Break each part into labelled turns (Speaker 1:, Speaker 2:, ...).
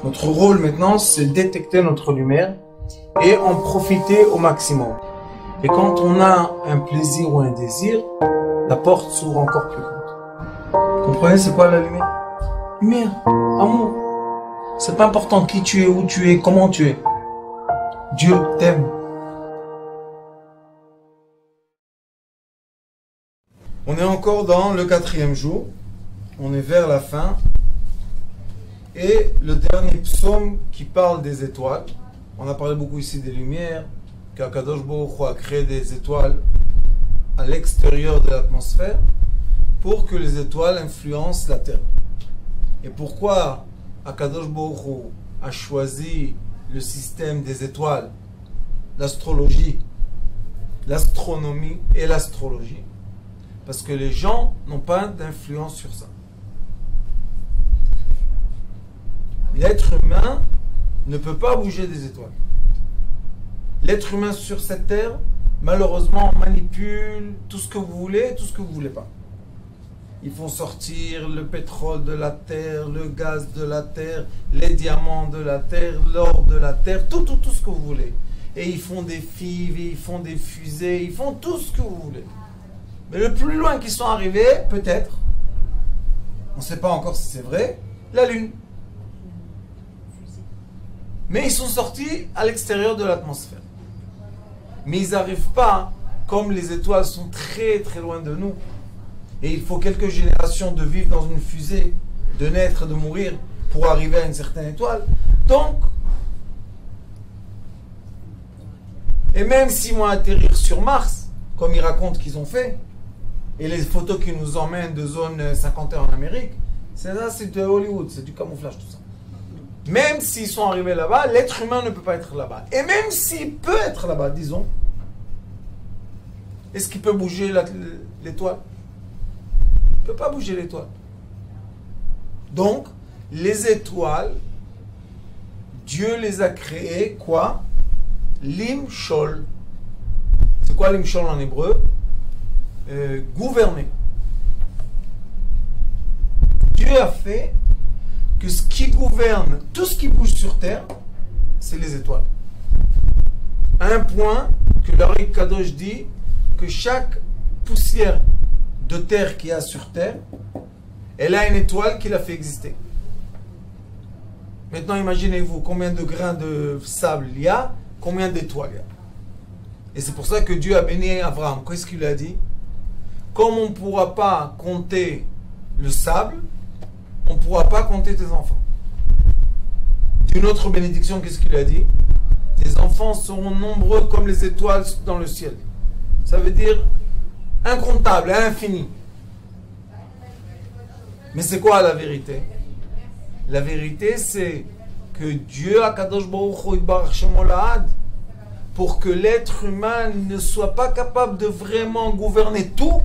Speaker 1: Notre rôle maintenant, c'est détecter notre lumière et en profiter au maximum. Et quand on a un plaisir ou un désir, la porte s'ouvre encore plus grande. Vous comprenez, c'est quoi la lumière? Lumière, amour. C'est pas important qui tu es, où tu es, comment tu es. Dieu t'aime. On est encore dans le 4e jour. On est vers la fin. Et le dernier psaume qui parle des étoiles. On a parlé beaucoup ici des lumières, qu'Akadosh Baruch Hu a créé des étoiles à l'extérieur de l'atmosphère pour que les étoiles influencent la Terre. Et pourquoi Akadosh Baruch Hu a choisi le système des étoiles, l'astrologie, l'astronomie et l'astrologie? Parce que les gens n'ont pas d'influence sur ça. L'être humain ne peut pas bouger des étoiles. L'être humain sur cette terre, malheureusement, manipule tout ce que vous voulez et tout ce que vous ne voulez pas. Ils font sortir le pétrole de la terre, le gaz de la terre, les diamants de la terre, l'or de la terre, tout ce que vous voulez. Et ils font des fives, ils font des fusées, ils font tout ce que vous voulez. Mais le plus loin qu'ils sont arrivés, peut-être, on ne sait pas encore si c'est vrai, la Lune. Mais ils sont sortis à l'extérieur de l'atmosphère. Mais ils n'arrivent pas, comme les étoiles sont très très loin de nous, et il faut quelques générations de vivre dans une fusée, de naître, de mourir, pour arriver à une certaine étoile. Donc, et même s'ils vont atterrir sur Mars, comme ils racontent qu'ils ont fait, et les photos qui nous emmènent de zone 51 en Amérique, c'est de Hollywood, c'est du camouflage tout ça. Même s'ils sont arrivés là-bas, l'être humain ne peut pas être là-bas. Et même s'il peut être là-bas, disons, est-ce qu'il peut bouger l'étoile? Il ne peut pas bouger l'étoile. Donc, les étoiles, Dieu les a créées, quoi? Limshol. C'est quoi limshol en hébreu? Gouverner. Dieu a fait que ce qui gouverne tout ce qui bouge sur terre, c'est les étoiles. À un point que l'Ari Kadosh dit que chaque poussière de terre qu'il y a sur terre, elle a une étoile qui l'a fait exister. Maintenant, imaginez-vous combien de grains de sable il y a, combien d'étoiles il y a. Et c'est pour ça que Dieu a béni Abraham. Qu'est-ce qu'il a dit? Comme on ne pourra pas compter le sable, on ne pourra pas compter tes enfants. D'une autre bénédiction, qu'est-ce qu'il a dit? Tes enfants seront nombreux comme les étoiles dans le ciel. Ça veut dire incontable, à l'infini. Mais c'est quoi la vérité? La vérité, c'est que Dieu, Akadosh Baruch Hu Yitbarach Shemo La'ad, pour que l'être humain ne soit pas capable de vraiment gouverner tout,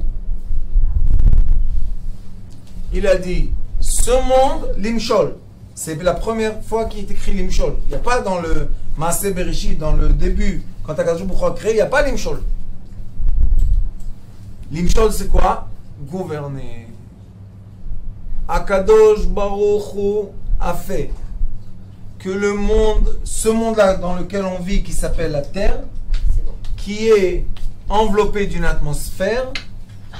Speaker 1: il a dit, ce monde, Limshol, c'est la première fois qu'il est écrit Limshol. Il n'y a pas dans le Maaseh Bereshit, dans le début, quand Akadosh Baruch Hu a créé, il n'y a pas Limshol. Limshol, c'est quoi? Gouverner. Akadosh Baruch Hu a fait que le monde, ce monde-là dans lequel on vit, qui s'appelle la Terre, qui est enveloppé d'une atmosphère,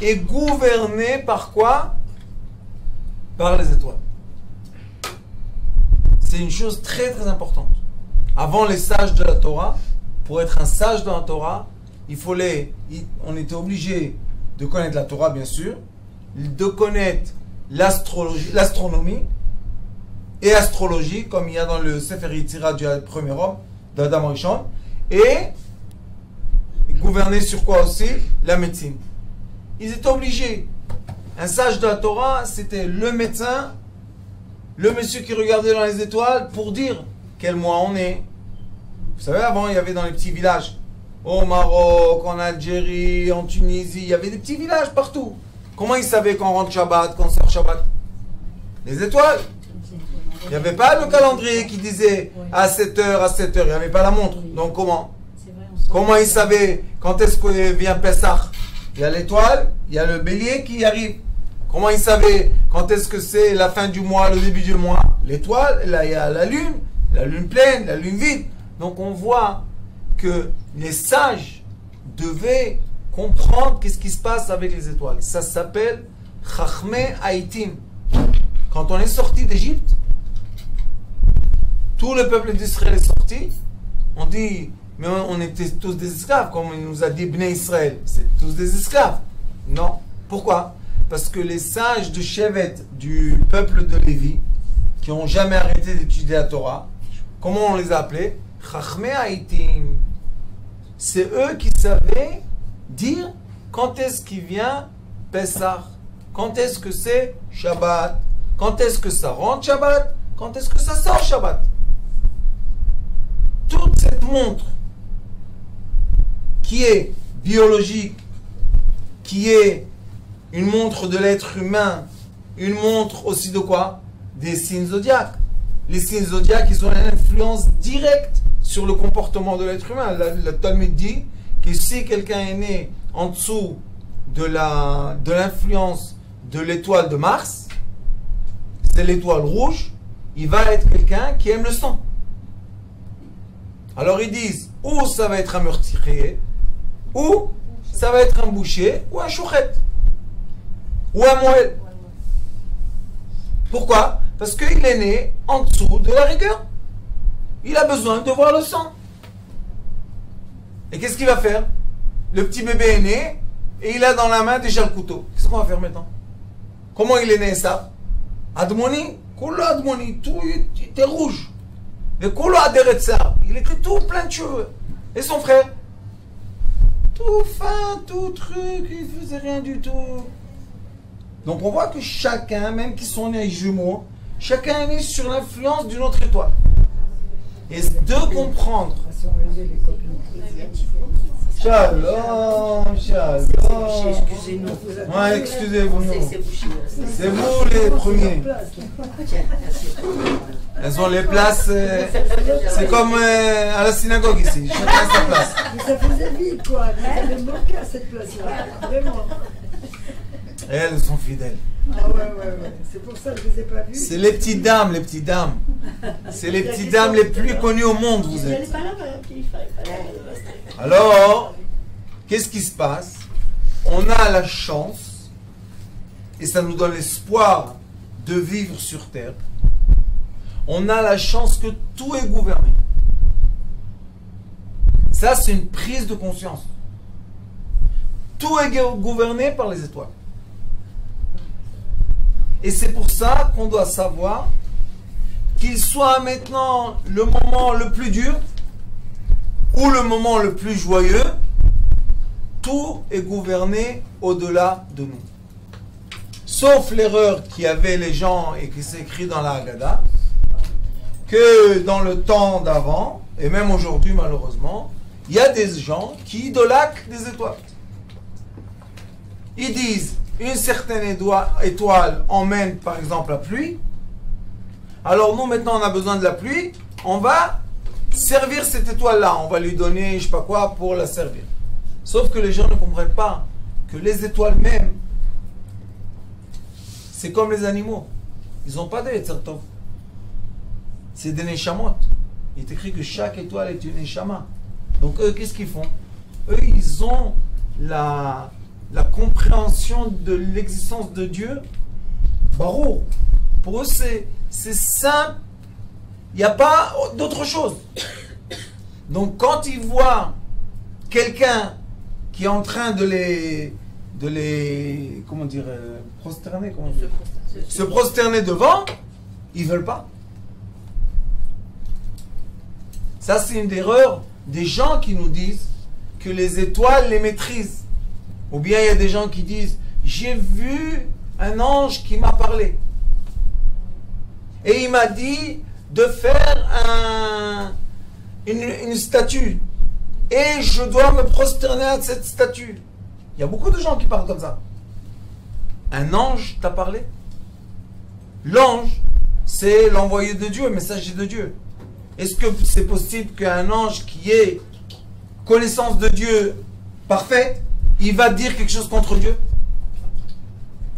Speaker 1: est gouverné par quoi? Par les étoiles. C'est une chose très très importante. Avant les sages de la Torah, pour être un sage dans la Torah, on était obligé de connaître la Torah, bien sûr, de connaître l'astronomie et astrologie, comme il y a dans le Sefer Yetzira du premier homme, d'Adam Rishon, et gouverner sur quoi aussi? La médecine. Ils étaient obligés. Un sage de la Torah, c'était le médecin, le monsieur qui regardait dans les étoiles pour dire quel mois on est. Vous savez, avant, il y avait dans les petits villages, au Maroc, en Algérie, en Tunisie, il y avait des petits villages partout. Comment ils savaient qu'on rentre Shabbat, qu'on sort Shabbat? Les étoiles. Il n'y avait pas le calendrier qui disait à 7h, à 7h, il n'y avait pas la montre. Donc comment? Comment ils savaient quand est-ce que vient Pessah? Il y a l'étoile, il y a le bélier qui arrive. Comment il savait quand est-ce que c'est la fin du mois, le début du mois? L'étoile, là il y a la lune pleine, la lune vide. Donc on voit que les sages devaient comprendre qu'est-ce qui se passe avec les étoiles. Ça s'appelle Chachmei Haïtim. Quand on est sorti d'Égypte, tout le peuple d'Israël est sorti. On dit, mais on était tous des esclaves, comme il nous a dit Bnei Israël. C'est tous des esclaves. Non. Pourquoi? Parce que les sages de Shevet, du peuple de Lévi, qui n'ont jamais arrêté d'étudier la Torah, comment on les a appelés? Chachmei Haïtim. C'est eux qui savaient dire quand est-ce qu'il vient Pessah, quand est-ce que c'est Shabbat, quand est-ce que ça rentre Shabbat, quand est-ce que ça sort Shabbat. Toute cette montre qui est biologique, qui est une montre de l'être humain, une montre aussi de quoi? Des signes zodiaques. Les signes zodiaques, ils ont une influence directe sur le comportement de l'être humain. Le Talmud dit que si quelqu'un est né en dessous de l'influence de l'étoile de Mars, c'est l'étoile rouge, il va être quelqu'un qui aime le sang. Alors ils disent, ou ça va être un meurtrier, ou ça va être un boucher, ou un chouchet, ou un moël. Pourquoi? Parce qu'il est né en dessous de la rigueur. Il a besoin de voir le sang. Et qu'est-ce qu'il va faire? Le petit bébé est né et il a dans la main déjà le couteau. Qu'est-ce qu'on va faire maintenant? Comment il est né ça? Admoni, Kolo Admoni, tout il était rouge. Mais Kolo Aderetsa, il était tout plein de cheveux. Et son frère? Tout fin, tout truc, il faisait rien du tout. Donc on voit que chacun, même qui sont nés jumeaux, chacun est né sur l'influence d'une autre étoile. Et de comprendre. Shalom, shalom.
Speaker 2: Excusez-nous.
Speaker 1: Ouais, excusez-vous. C'est vous les premiers. Elles ont les places. C'est comme à la synagogue ici. Chacun a sa place.
Speaker 3: Mais ça faisait vite, quoi. Il avait manqué à cette place-là. Vraiment.
Speaker 1: Et elles sont fidèles.
Speaker 3: Ah ouais. C'est pour ça que je ne les ai pas vues.
Speaker 1: C'est les petites dames, les petites dames. C'est les petites dames les plus connues au monde, vous êtes. Alors, qu'est-ce qui se passe? On a la chance, et ça nous donne l'espoir de vivre sur Terre. On a la chance que tout est gouverné. Ça, c'est une prise de conscience. Tout est gouverné par les étoiles. Et c'est pour ça qu'on doit savoir qu'il soit maintenant le moment le plus dur ou le moment le plus joyeux, tout est gouverné au-delà de nous. Sauf l'erreur qu'il y avait les gens et qui s'est écrit dans la Haggadah, que dans le temps d'avant, et même aujourd'hui malheureusement, il y a des gens qui idolâtrent des étoiles. Ils disent, une certaine étoile emmène par exemple la pluie. Alors nous maintenant on a besoin de la pluie, on va servir cette étoile-là, on va lui donner je sais pas quoi pour la servir. Sauf que les gens ne comprennent pas que les étoiles même, c'est comme les animaux. Ils n'ont pas de Yetzer Tov. C'est des Neshamot. Il est écrit que chaque étoile est une Neshama. Donc eux, qu'est-ce qu'ils font? Eux, ils ont la compréhension de l'existence de Dieu. Baruch. Pour eux, c'est simple. Il n'y a pas d'autre chose. Donc quand ils voient quelqu'un qui est en train de les comment dire, prosterner, se prosterner devant, ils ne veulent pas. Ça, c'est une erreur des gens qui nous disent que les étoiles les maîtrisent. Ou bien il y a des gens qui disent, j'ai vu un ange qui m'a parlé. Et il m'a dit de faire une statue. Et je dois me prosterner à cette statue. Il y a beaucoup de gens qui parlent comme ça. Un ange t'a parlé? L'ange, c'est l'envoyé de Dieu, le messager de Dieu. Est-ce que c'est possible qu'un ange qui ait connaissance de Dieu parfaite, il va dire quelque chose contre Dieu?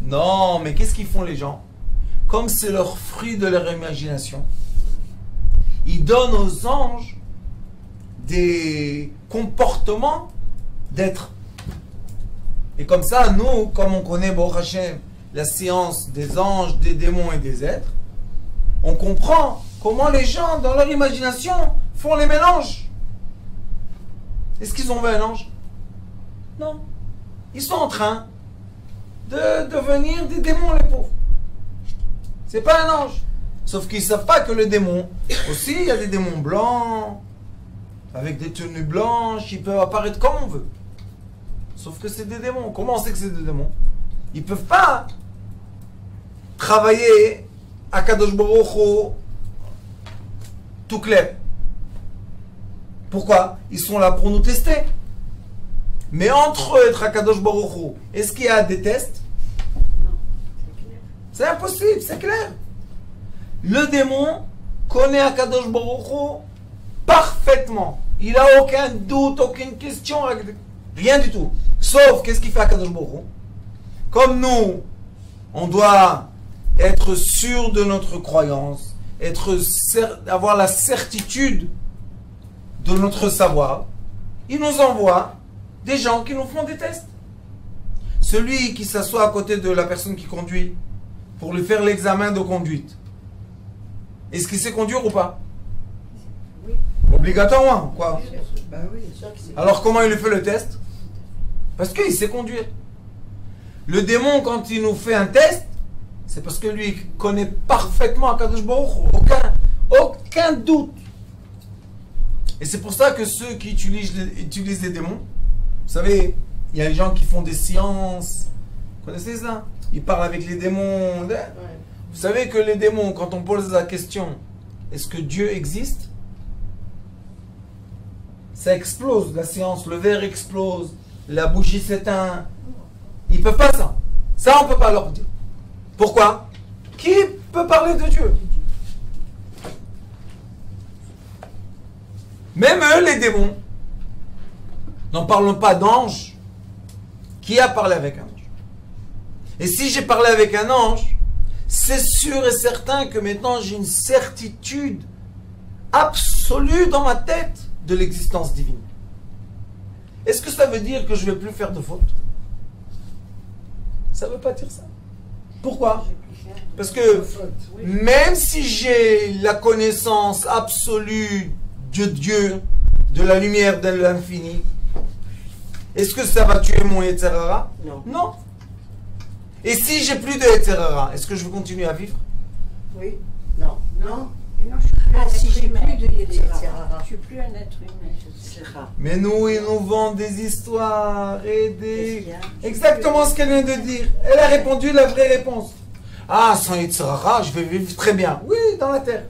Speaker 1: Non, mais qu'est-ce qu'ils font les gens? Comme c'est leur fruit de leur imagination, ils donnent aux anges des comportements d'être. Et comme ça, nous, comme on connaît, Baruch Hashem, la science des anges, des démons et des êtres, on comprend comment les gens, dans leur imagination, font les mélanges. Est-ce qu'ils ont vu un ange? Non. Ils sont en train de devenir des démons, les pauvres. C'est pas un ange. Sauf qu'ils ne savent pas que le démon, aussi, il y a des démons blancs, avec des tenues blanches, ils peuvent apparaître comme on veut. Sauf que c'est des démons. Comment on sait que c'est des démons? Ils ne peuvent pas travailler à Kadosh Baruch Hu tout clair. Pourquoi? Ils sont là pour nous tester. Mais entre eux, être à Kadosh Baruch Hu, est-ce qu'il y a des tests?
Speaker 3: Non, c'est clair.
Speaker 1: C'est impossible, c'est clair. Le démon connaît Akadosh Baruch Hu parfaitement. Il n'a aucun doute, aucune question, rien du tout. Sauf, qu'est-ce qu'il fait Akadosh Baruch Hu? Comme nous, on doit être sûr de notre croyance, avoir la certitude de notre savoir, il nous envoie des gens qui nous font des tests. Celui qui s'assoit à côté de la personne qui conduit pour lui faire l'examen de conduite, est-ce qu'il sait conduire ou pas?
Speaker 3: Oui.
Speaker 1: Obligatoirement, quoi.
Speaker 3: Bah oui, c'est sûr que c'est.
Speaker 1: Alors comment il lui fait le test? Parce qu'il sait conduire. Le démon, quand il nous fait un test, c'est parce que lui il connaît parfaitement Akadosh Baruch Hu, aucun doute. Et c'est pour ça que ceux qui utilisent les démons, vous savez, il y a les gens qui font des sciences, vous connaissez ça? Ils parlent avec les démons.
Speaker 3: Ouais.
Speaker 1: Vous savez que les démons, quand on pose la question, est-ce que Dieu existe? Ça explose, la science, le verre explose, la bougie s'éteint. Ils ne peuvent pas ça. Ça, on ne peut pas leur dire. Pourquoi? Qui peut parler de Dieu? Même eux, les démons, n'en parlons pas d'ange. Qui a parlé avec un ange? Et si j'ai parlé avec un ange, c'est sûr et certain que maintenant j'ai une certitude absolue dans ma tête de l'existence divine. Est-ce que ça veut dire que je ne vais plus faire de fautes? Ça ne veut pas dire ça. Pourquoi? Parce que même si j'ai la connaissance absolue de Dieu, de la lumière de l'infini, est-ce que ça va tuer mon Yetzer Hara?
Speaker 3: Non.
Speaker 1: Non. Et si j'ai plus de Yetzer Hara, est-ce que je vais continuer à vivre?
Speaker 3: Oui. Non. Non. Et non, je suis plus
Speaker 2: Ah,
Speaker 3: un
Speaker 2: si
Speaker 3: être
Speaker 2: j'ai
Speaker 3: humain.
Speaker 2: plus de Yetzer Hara.
Speaker 3: Hara.
Speaker 2: Je suis plus un être humain.
Speaker 3: C'est rare.
Speaker 1: Mais nous, ils nous vendent des histoires et des...
Speaker 3: Qu'est-ce qu'il y a?
Speaker 1: Exactement ce qu'elle vient de dire. Elle a répondu la vraie réponse. Ah, sans Yetzer Hara, je vais vivre très bien. Oui, dans la terre.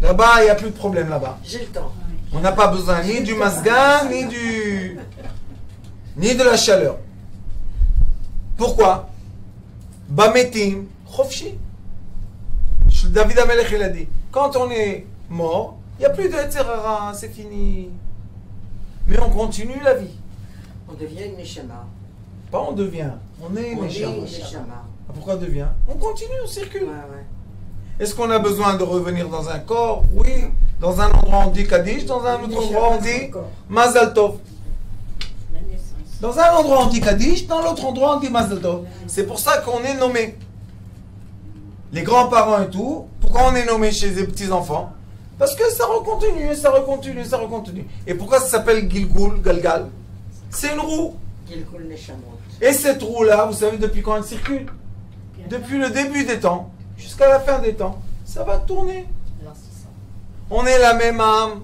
Speaker 1: Là-bas, il n'y a plus de problème là-bas.
Speaker 3: J'ai le temps.
Speaker 1: On n'a pas besoin ni du masgan, ni de la chaleur. Pourquoi? Bametim, chofshi. David Amelech, il a dit, quand on est mort, il n'y a plus de Yetzer Hara, c'est fini. Mais on continue la vie.
Speaker 3: On devient une neshama.
Speaker 1: Pas on devient, on est
Speaker 3: On est
Speaker 1: méchant.
Speaker 3: une neshama.
Speaker 1: Pourquoi on devient? On continue, on circule.
Speaker 3: Ouais, ouais.
Speaker 1: Est-ce qu'on a besoin de revenir dans un corps? Oui. Dans un endroit on dit Kaddish, dans un autre endroit on dit Mazal Tov.
Speaker 2: La naissance.
Speaker 1: Dans un endroit on dit Kaddish, dans l'autre endroit on dit Mazal Tov. C'est pour ça qu'on est nommé. Les grands-parents et tout, pourquoi on est nommé chez les petits-enfants? Parce que ça recontinue, ça recontinue, ça recontinue. Et pourquoi ça s'appelle Gilgul, Galgal? C'est une roue.
Speaker 3: Gilgul neshamot.
Speaker 1: Et cette roue-là, vous savez depuis quand elle circule? Depuis le début des temps jusqu'à la fin des temps. Ça va tourner. On est la même âme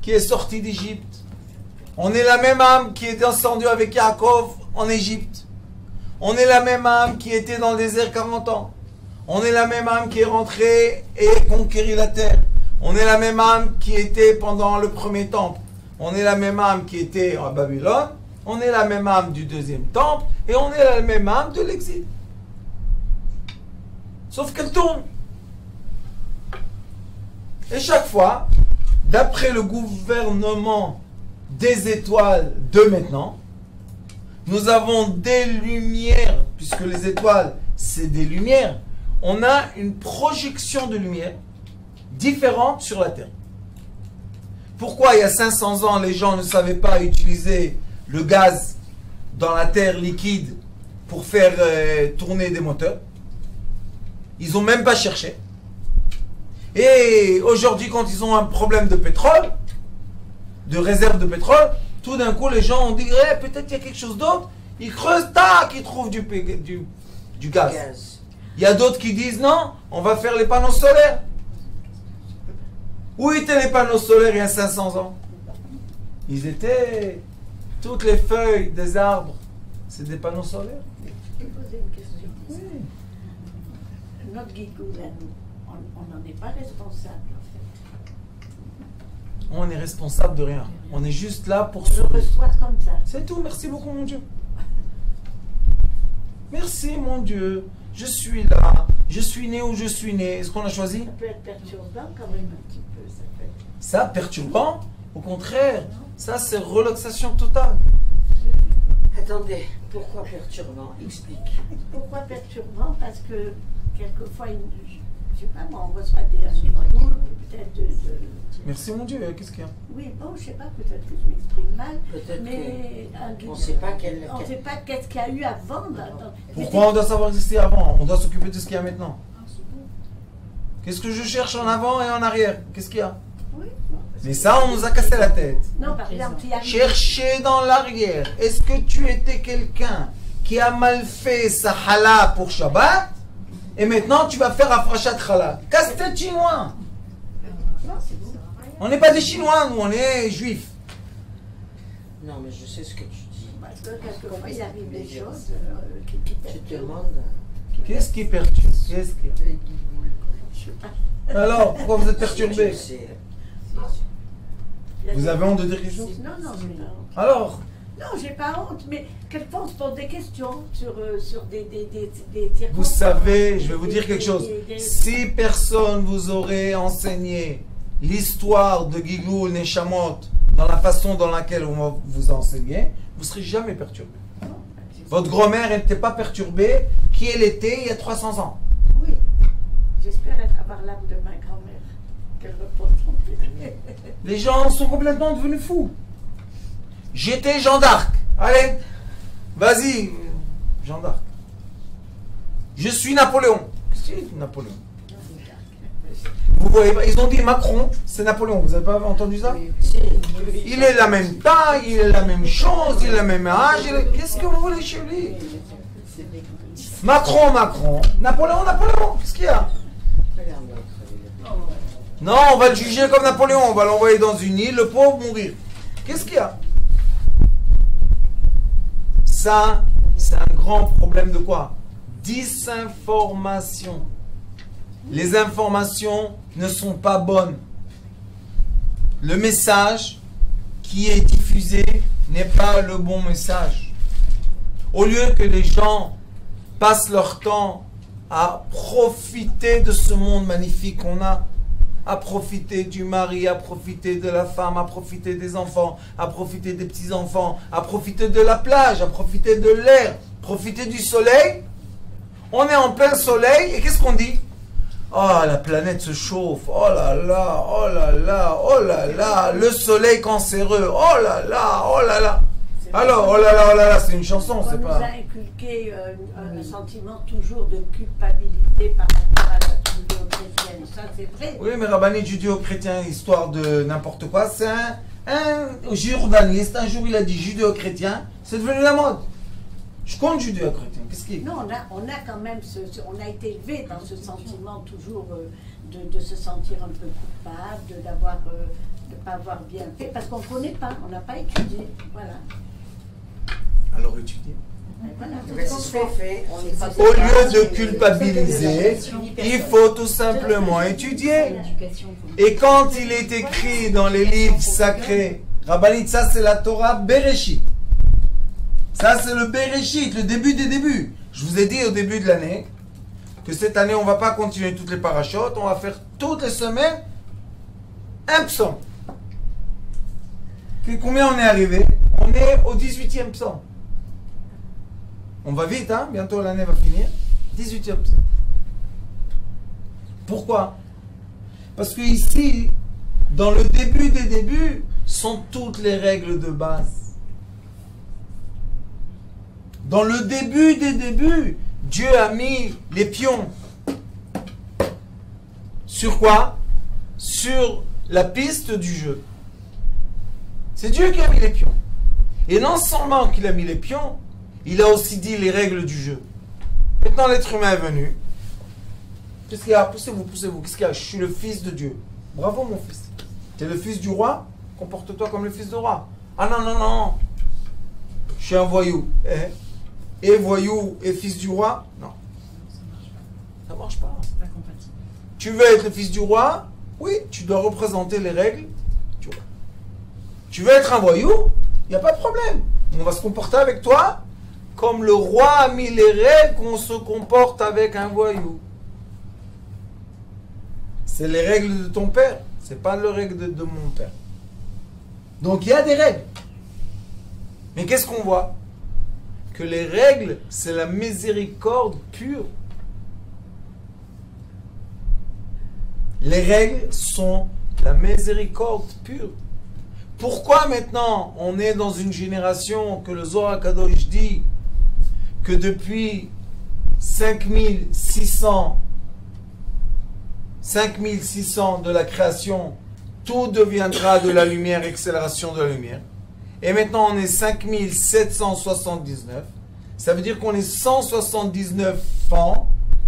Speaker 1: qui est sortie d'Égypte. On est la même âme qui est descendue avec Yaakov en Égypte. On est la même âme qui était dans le désert 40 ans. On est la même âme qui est rentrée et conquérit la terre. On est la même âme qui était pendant le premier temple. On est la même âme qui était à Babylone. On est la même âme du deuxième temple. Et on est la même âme de l'exil. Sauf qu'elle tourne. Et chaque fois, d'après le gouvernement des étoiles de maintenant, nous avons des lumières, puisque les étoiles, c'est des lumières, on a une projection de lumière différente sur la Terre. Pourquoi il y a 500 ans, les gens ne savaient pas utiliser le gaz dans la Terre liquide pour faire tourner des moteurs? Ils n'ont même pas cherché. Et aujourd'hui, quand ils ont un problème de pétrole, de réserve de pétrole, tout d'un coup, les gens ont dit peut-être qu'il y a quelque chose d'autre. Ils creusent, tac, ils trouvent du gaz. Il y a d'autres qui disent non, on va faire les panneaux solaires. Où étaient les panneaux solaires il y a 500 ans? Ils étaient... Toutes les feuilles des arbres, c'est des panneaux solaires.
Speaker 2: Je vais poser une question.
Speaker 1: Oui.
Speaker 2: Notre guigoule à nous, on n'en est pas responsable en fait.
Speaker 1: On est responsable de rien. On est juste là pour
Speaker 2: On le
Speaker 1: survivre.
Speaker 2: reçoit comme ça.
Speaker 1: C'est tout. Merci beaucoup, mon Dieu. Merci, mon Dieu. Je suis là. Je suis né où je suis né. Est-ce qu'on a choisi?
Speaker 2: Ça peut être perturbant quand même un petit peu. Ça peut être...
Speaker 1: Ça, perturbant? Au contraire. Ça, c'est relaxation totale.
Speaker 4: Attendez, pourquoi perturbant? Explique.
Speaker 2: Pourquoi perturbant? Parce que quelquefois, je sais pas moi, on reçoit des guigoules, peut-être de...
Speaker 1: Merci, mon Dieu. Qu'est-ce qu'il y a?
Speaker 2: Oui, bon, je sais pas, peut-être que je m'exprime mal,
Speaker 4: Peut-être
Speaker 2: mais
Speaker 4: on ne sait pas quel...
Speaker 2: on ne sait pas qu'est-ce qu'il y a eu avant.
Speaker 1: Pourquoi on doit savoir exister avant? On doit s'occuper de ce qu'il y a maintenant. Qu'est-ce que je cherche en avant et en arrière? Qu'est-ce qu'il y a?
Speaker 2: Oui.
Speaker 1: Mais ça, on nous a cassé la tête.
Speaker 2: Non, par exemple, il y a...
Speaker 1: Chercher dans l'arrière. Est-ce que tu étais quelqu'un qui a mal fait sa hala pour Shabbat et maintenant tu vas faire Afrashat Chala? Casse-tête chinois.
Speaker 2: Non, c'est bon.
Speaker 1: On n'est pas des Chinois, nous, on est juifs.
Speaker 4: Non, mais je sais ce que tu dis.
Speaker 2: Parce que quelquefois, il arrive des choses qui
Speaker 4: Tu te
Speaker 2: perturbent.
Speaker 4: demandes...
Speaker 1: Qu'est-ce qui perturbe? Qu'est-ce qui...
Speaker 4: Les guigoules,
Speaker 2: Je sais pas.
Speaker 1: Alors, pourquoi vous êtes perturbé?
Speaker 4: Je sais.
Speaker 2: Il y a
Speaker 1: Vous
Speaker 2: des-
Speaker 1: avez honte de dire quelque chose?
Speaker 2: Non, non, j'ai pas honte.
Speaker 1: Alors,
Speaker 2: Non, j'ai pas honte, mais quelquefois on se pose des questions sur des
Speaker 1: vous savez, je vais vous dire quelque chose.
Speaker 2: des-
Speaker 1: Si personne vous aurait enseigné l'histoire de Gigoul Neshamot dans la façon dans laquelle on vous a enseigné, vous ne serez jamais perturbé. Votre grand-mère n'était pas perturbée qui elle était il y a 300 ans.
Speaker 2: Oui, j'espère avoir l'âme de ma grand-mère, qu'elle repose en paix.
Speaker 1: Les gens sont complètement devenus fous. J'étais Jeanne d'Arc. Allez, vas-y, Jeanne d'Arc. Je suis Napoléon. Qu'est-ce que c'est Napoléon? Vous voyez pas, ils ont dit Macron, c'est Napoléon. Vous n'avez pas entendu ça? Il est la même taille, il est la même chose, il est le même âge. Qu'est-ce que vous voulez chez lui? Macron, Macron. Napoléon, Napoléon. Qu'est-ce qu'il y a? Non, on va le juger comme Napoléon. On va l'envoyer dans une île, le pauvre mourir. Qu'est-ce qu'il y a? Ça, c'est un grand problème de quoi? Disinformation. Les informations ne sont pas bonnes. Le message qui est diffusé n'est pas le bon message. Au lieu que les gens passent leur temps à profiter de ce monde magnifique qu'on a, à profiter du mari, à profiter de la femme, à profiter des enfants, à profiter des petits-enfants, à profiter de la plage, à profiter de l'air, profiter du soleil. On est en plein soleil et qu'est-ce qu'on dit? Oh, la planète se chauffe, oh là là, oh là là, oh là là, le soleil cancéreux, oh là là, oh là là. Alors, oh là là, c'est une chanson,
Speaker 2: On
Speaker 1: c'est
Speaker 2: nous
Speaker 1: pas...
Speaker 2: a inculqué un sentiment toujours de culpabilité par rapport à la judéo-chrétienne. Ça, c'est vrai.
Speaker 1: Oui, mais rabbinite judéo-chrétien, histoire de n'importe quoi, c'est un journaliste, un jour il a dit judéo-chrétien, c'est devenu la mode. Je compte judéo-chrétien, qu'est-ce qui est?
Speaker 2: Non, on a quand même, on a été élevé dans ce sentiment toujours de se sentir un peu coupable, de ne pas avoir bien fait, parce qu'on ne connaît pas, on n'a pas étudié. Voilà.
Speaker 1: Alors étudiez.
Speaker 2: Et voilà,
Speaker 4: Eh ben, c'est ce qu'on fait. On est pas-
Speaker 1: Au lieu de culpabiliser, il faut tout simplement étudier. Et quand il est écrit dans les livres sacrés, Rabbanit, ça c'est la Torah Bereshit. Ça c'est le Bereshit, le début des débuts. Je vous ai dit au début de l'année que cette année on ne va pas continuer toutes les parachutes, on va faire toutes les semaines un psaume. Combien on est arrivé? On est au 18e psaume. On va vite, hein? Bientôt l'année va finir. 18e psaume. Pourquoi? Parce que ici, dans le début des débuts, sont toutes les règles de base. Dans le début des débuts, Dieu a mis les pions. Sur quoi? Sur la piste du jeu. C'est Dieu qui a mis les pions. Et non seulement qu'il a mis les pions, il a aussi dit les règles du jeu. Maintenant, l'être humain est venu. Qu'est-ce qu'il y a? Poussez-vous, poussez-vous. Qu'est-ce qu'il y a? Je suis le fils de Dieu. Bravo, mon fils. Tu es le fils du roi? Comporte-toi comme le fils du roi. Ah non, non, non. Je suis un voyou. Et voyou et fils du roi? Non. Ça marche pas.
Speaker 3: Pas compatible.
Speaker 1: Tu veux être le fils du roi? Oui, tu dois représenter les règles du roi. Tu veux être un voyou? Il n'y a pas de problème. On va se comporter avec toi comme le roi a mis les règles qu'on se comporte avec un voyou. C'est les règles de ton père. C'est pas les règles de mon père. Donc il y a des règles. Mais qu'est-ce qu'on voit? Que les règles, c'est la miséricorde pure. Les règles sont la miséricorde pure. Pourquoi maintenant on est dans une génération que le Zohar Kadosh dit que depuis 5600 de la création, tout deviendra de la lumière, accélération de la lumière. Et maintenant on est 5779. Ça veut dire qu'on est 179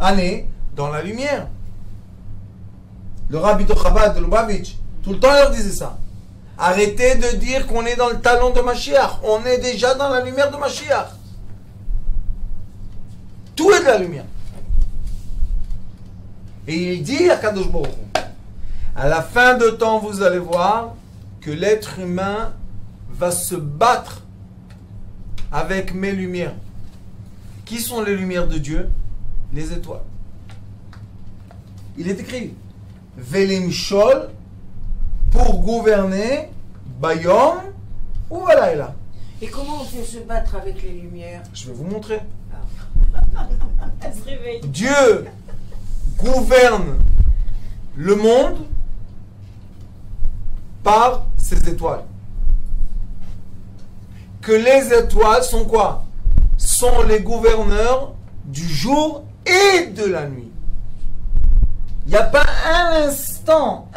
Speaker 1: années dans la lumière. Le rabbi de Chabad, de Lubavitch, tout le temps il leur disait ça. Arrêtez de dire qu'on est dans le talon de Mashiach. On est déjà dans la lumière de Mashiach. Tout est de la lumière. Et il dit à Kadosh Baruch Hu, à la fin de temps, vous allez voir que l'être humain va se battre avec mes lumières. Qui sont les lumières de Dieu? Les étoiles. Il est écrit Velim Shol, pour gouverner Bayom ou Valayla.
Speaker 4: Et comment on peut se battre avec les lumières?
Speaker 1: Je vais vous montrer.
Speaker 3: Elle se réveille.
Speaker 1: Dieu gouverne le monde par ses étoiles. Que les étoiles sont quoi? Sont les gouverneurs du jour et de la nuit. Il n'y a pas un instant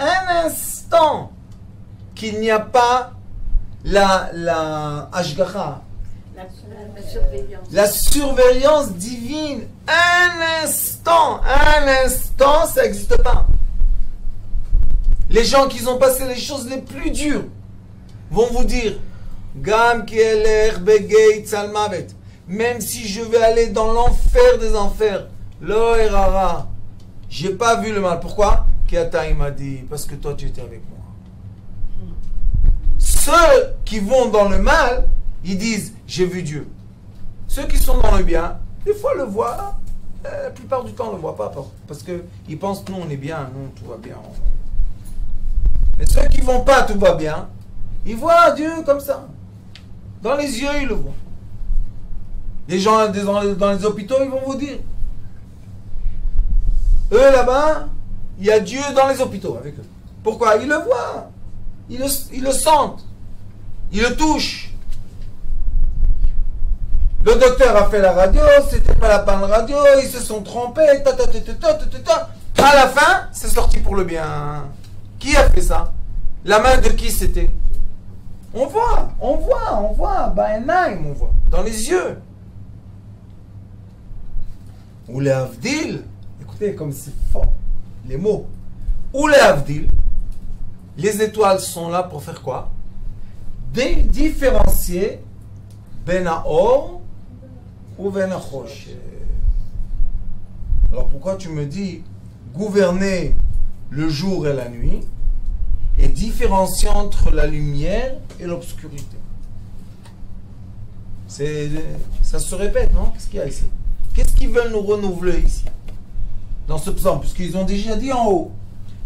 Speaker 1: qu'il n'y a pas la Ashgacha,
Speaker 2: La surveillance.
Speaker 1: la surveillance divine. Un instant, ça n'existe pas. Les gens qui ont passé les choses les plus dures vont vous dire Gam Kieler Begei Tzalmavet, même si je vais aller dans l'enfer des enfers, Lo Erara, j'ai pas vu le mal. Pourquoi? Kiata il m'a dit, parce que toi tu étais avec moi. Ceux qui vont dans le mal, ils disent j'ai vu Dieu. Ceux qui sont dans le bien, des fois le voient, la plupart du temps on ne le voit pas, parce qu'ils pensent nous on est bien, nous tout va bien. Mais ceux qui vont pas tout va bien, ils voient Dieu comme ça. Dans les yeux ils le voient. Les gens dans les hôpitaux ils vont vous dire. Eux là-bas, il y a Dieu dans les hôpitaux avec eux. Pourquoi? Ils le voient. Ils le sentent. Ils le touchent. Le docteur a fait la radio, c'était pas la panne radio, ils se sont trompés, à la fin, c'est sorti pour le bien. Qui a fait ça? La main de qui c'était? On voit, Baenaim, on voit, dans les yeux. Ou les Avdil, écoutez comme c'est fort, les mots. Ou les Avdil, les étoiles sont là pour faire quoi? Différencier Ben Haor ou Ben Hachosh. Alors pourquoi tu me dis gouverner le jour et la nuit et différencier entre la lumière et l'obscurité? Ça se répète, non? Qu'est-ce qu'il y a ici? Qu'est-ce qu'ils veulent nous renouveler ici? Dans ce psaume, puisqu'ils ont déjà dit en haut.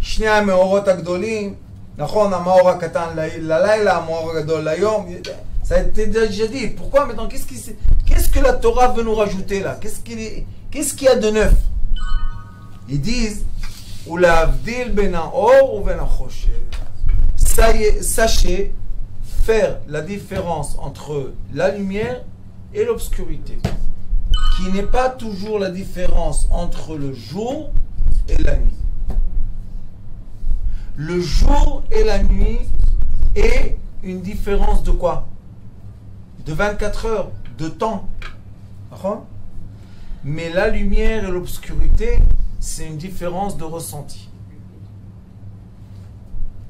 Speaker 1: Shnei ha-meorot ha-gdolim, nachon ha-meor ha-katan la-layla, ha-meor ha-gadol la-yom. Ça a été déjà dit. Pourquoi maintenant? Qu'est-ce que la Torah veut nous rajouter là? Qu'est-ce qu'il y a de neuf? Ils disent Ulavdil ben haor ou ben hachoshet. Sachez faire la différence entre la lumière et l'obscurité, qui n'est pas toujours la différence entre le jour et la nuit. Le jour et la nuit est une différence de quoi? De 24 heures, de temps. Mais la lumière et l'obscurité, c'est une différence de ressenti.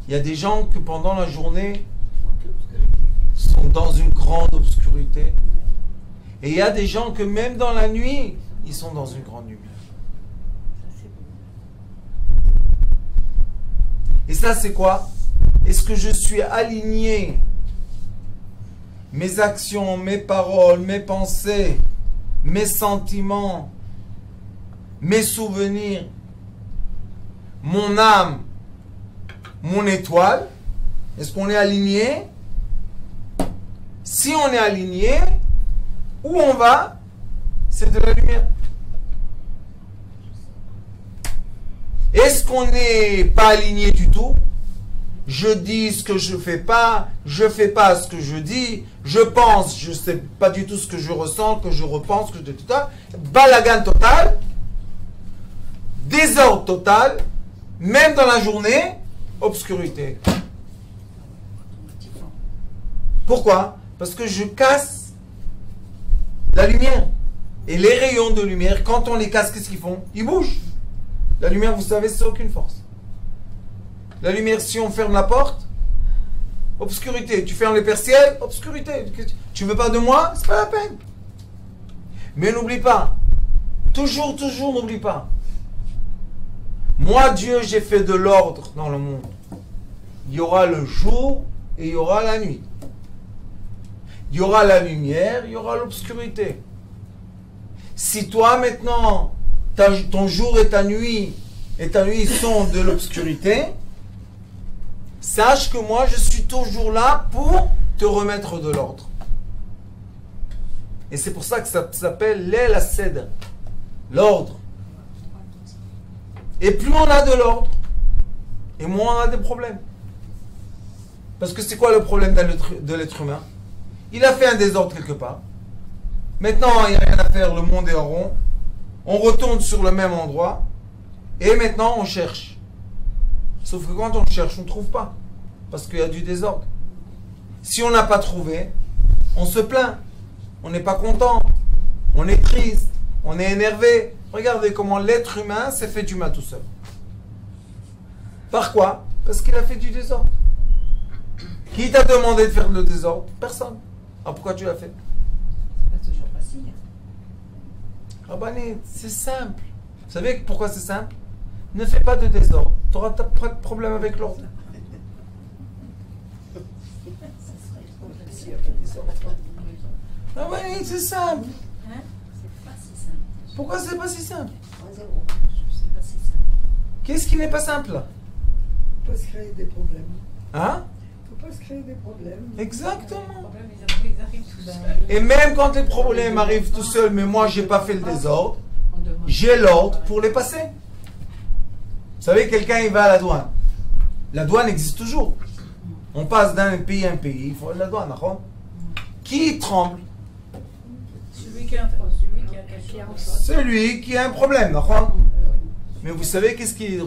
Speaker 1: Il y a des gens que pendant la journée sont dans une grande obscurité. Et il y a des gens que même dans la nuit, ils sont dans une grande lumière. Et ça, c'est quoi? Est-ce que je suis aligné? Mes actions, mes paroles, mes pensées, mes sentiments, mes souvenirs, mon âme, mon étoile, est-ce qu'on est aligné? Si on est aligné, où on va? C'est de la lumière. Est-ce qu'on n'est pas aligné du tout? Je dis ce que je fais pas ce que je dis, je pense, je sais pas du tout ce que je ressens, que je repense, que je dis tout ça. Balagan total, désordre total, même dans la journée, obscurité. Pourquoi? Parce que je casse la lumière. Et les rayons de lumière, quand on les casse, qu'est-ce qu'ils font? Ils bougent. La lumière, vous savez, c'est aucune force. La lumière, si on ferme la porte, obscurité. Tu fermes les persiennes, obscurité. Tu veux pas de moi? C'est pas la peine. Mais n'oublie pas. Toujours, n'oublie pas. Moi, Dieu, j'ai fait de l'ordre dans le monde. Il y aura le jour et il y aura la nuit. Il y aura la lumière, il y aura l'obscurité. Si toi, maintenant, ton jour et ta nuit sont de l'obscurité, sache que moi, je suis toujours là pour te remettre de l'ordre. Et c'est pour ça que ça s'appelle l'El Ased, l'ordre. Et plus on a de l'ordre, et moins on a des problèmes. Parce que c'est quoi le problème de l'être humain? Il a fait un désordre quelque part. Maintenant, il n'y a rien à faire, le monde est en rond. On retourne sur le même endroit. Et maintenant, on cherche. Sauf que quand on cherche, on ne trouve pas. Parce qu'il y a du désordre. Si on n'a pas trouvé, on se plaint. On n'est pas content. On est triste. On est énervé. Regardez comment l'être humain s'est fait du mal tout seul. Par quoi? Parce qu'il a fait du désordre. Qui t'a demandé de faire le désordre? Personne. Ah, pourquoi tu l'as fait?
Speaker 4: C'est pas toujours facile.
Speaker 1: Rabbané, c'est simple. Vous savez pourquoi c'est simple? Ne fais pas de désordre. Tu n'auras pas de problème avec l'ordre. Rabbané, c'est simple.
Speaker 2: Hein? C'est pas si simple.
Speaker 1: Pourquoi c'est pas si simple?
Speaker 2: 3-0. C'est pas si simple.
Speaker 1: Qu'est-ce qui n'est pas simple là?
Speaker 3: Il faut pas se créer des problèmes.
Speaker 1: Hein?
Speaker 3: Il faut pas se créer des problèmes.
Speaker 1: Exactement.
Speaker 4: Les problèmes, ils arrivent tout seuls.
Speaker 1: Et même quand les problèmes arrivent tout seuls, mais moi j'ai pas fait le désordre, j'ai l'ordre pour les passer. Vous savez, quelqu'un il va à la douane. La douane existe toujours. On passe d'un pays à un pays, il faut la douane, d'accord? Qui tremble?
Speaker 4: Celui qui a quelque chose.
Speaker 1: Celui qui a un problème, d'accord? Mais vous savez qu'est-ce qui est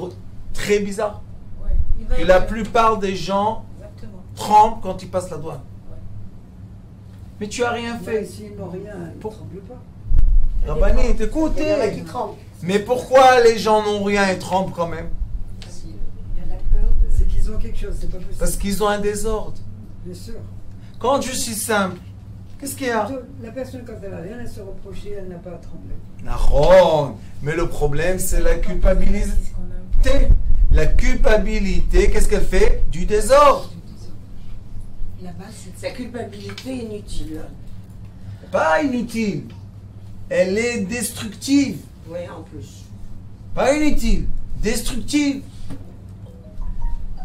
Speaker 1: très bizarre?
Speaker 4: Ouais.
Speaker 1: Que la plupart des gens
Speaker 4: Exactement.
Speaker 1: tremblent quand ils passent la douane.
Speaker 4: Ouais.
Speaker 1: Mais tu as rien
Speaker 3: Mais
Speaker 1: fait.
Speaker 3: s'ils n'ont rien, ils ne
Speaker 1: Pour-
Speaker 3: tremblent pas.
Speaker 1: Rabbané,
Speaker 2: Il y en a qui
Speaker 1: écoutez.
Speaker 2: tremblent.
Speaker 1: Mais pourquoi les gens n'ont rien et tremblent quand même?
Speaker 2: Il y en a peur de...
Speaker 3: C'est qu'ils ont quelque chose, c'est pas possible.
Speaker 1: Parce qu'ils ont un désordre.
Speaker 3: Bien sûr.
Speaker 1: Quand je suis simple, qu'est-ce qu'il y a?
Speaker 3: La personne, quand elle n'a rien à se reprocher, elle n'a pas à trembler.
Speaker 1: Naron. Mais le problème, c'est la culpabilité.
Speaker 4: C'est ce qu'on a.
Speaker 1: La culpabilité, qu'est-ce qu'elle fait? Du désordre.
Speaker 2: Là-bas, c'est...
Speaker 4: Sa culpabilité est inutile.
Speaker 1: Pas inutile. Elle est destructive.
Speaker 4: Oui, en plus.
Speaker 1: Pas inutile. Destructive.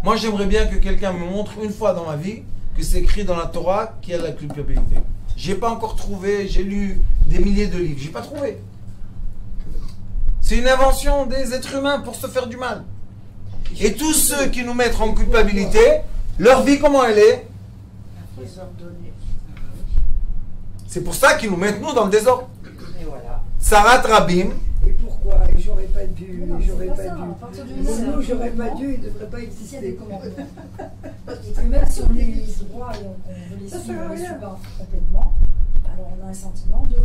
Speaker 1: Moi, j'aimerais bien que quelqu'un me montre une fois dans ma vie que c'est écrit dans la Torah qu'il y a la culpabilité. J'ai pas encore trouvé, j'ai lu des milliers de livres. J'ai pas trouvé. C'est une invention des êtres humains pour se faire du mal. Et tous ceux qui nous mettent en culpabilité, leur vie, comment elle est?
Speaker 2: Désordonné.
Speaker 1: C'est pour ça qu'ils nous mettent, nous, dans le désordre.
Speaker 5: Et voilà.
Speaker 1: Sarat Rabim,
Speaker 3: Et pourquoi? Et j'aurais pas dû,
Speaker 6: Non,
Speaker 3: j'aurais
Speaker 6: c'est pas
Speaker 3: pas
Speaker 6: ça,
Speaker 3: dû.
Speaker 6: à partir du
Speaker 3: Le
Speaker 6: moment où
Speaker 3: mot
Speaker 6: il y a
Speaker 3: j'aurais
Speaker 6: un
Speaker 3: pas
Speaker 6: commandement,
Speaker 3: dû, il devrait pas
Speaker 6: s'il y a des
Speaker 3: exister.
Speaker 6: commandements. Et même si on les droit et on veut les
Speaker 3: Ça
Speaker 6: suivre,
Speaker 3: sert à
Speaker 6: on les
Speaker 3: rien.
Speaker 6: suit pas complètement, alors on a un sentiment de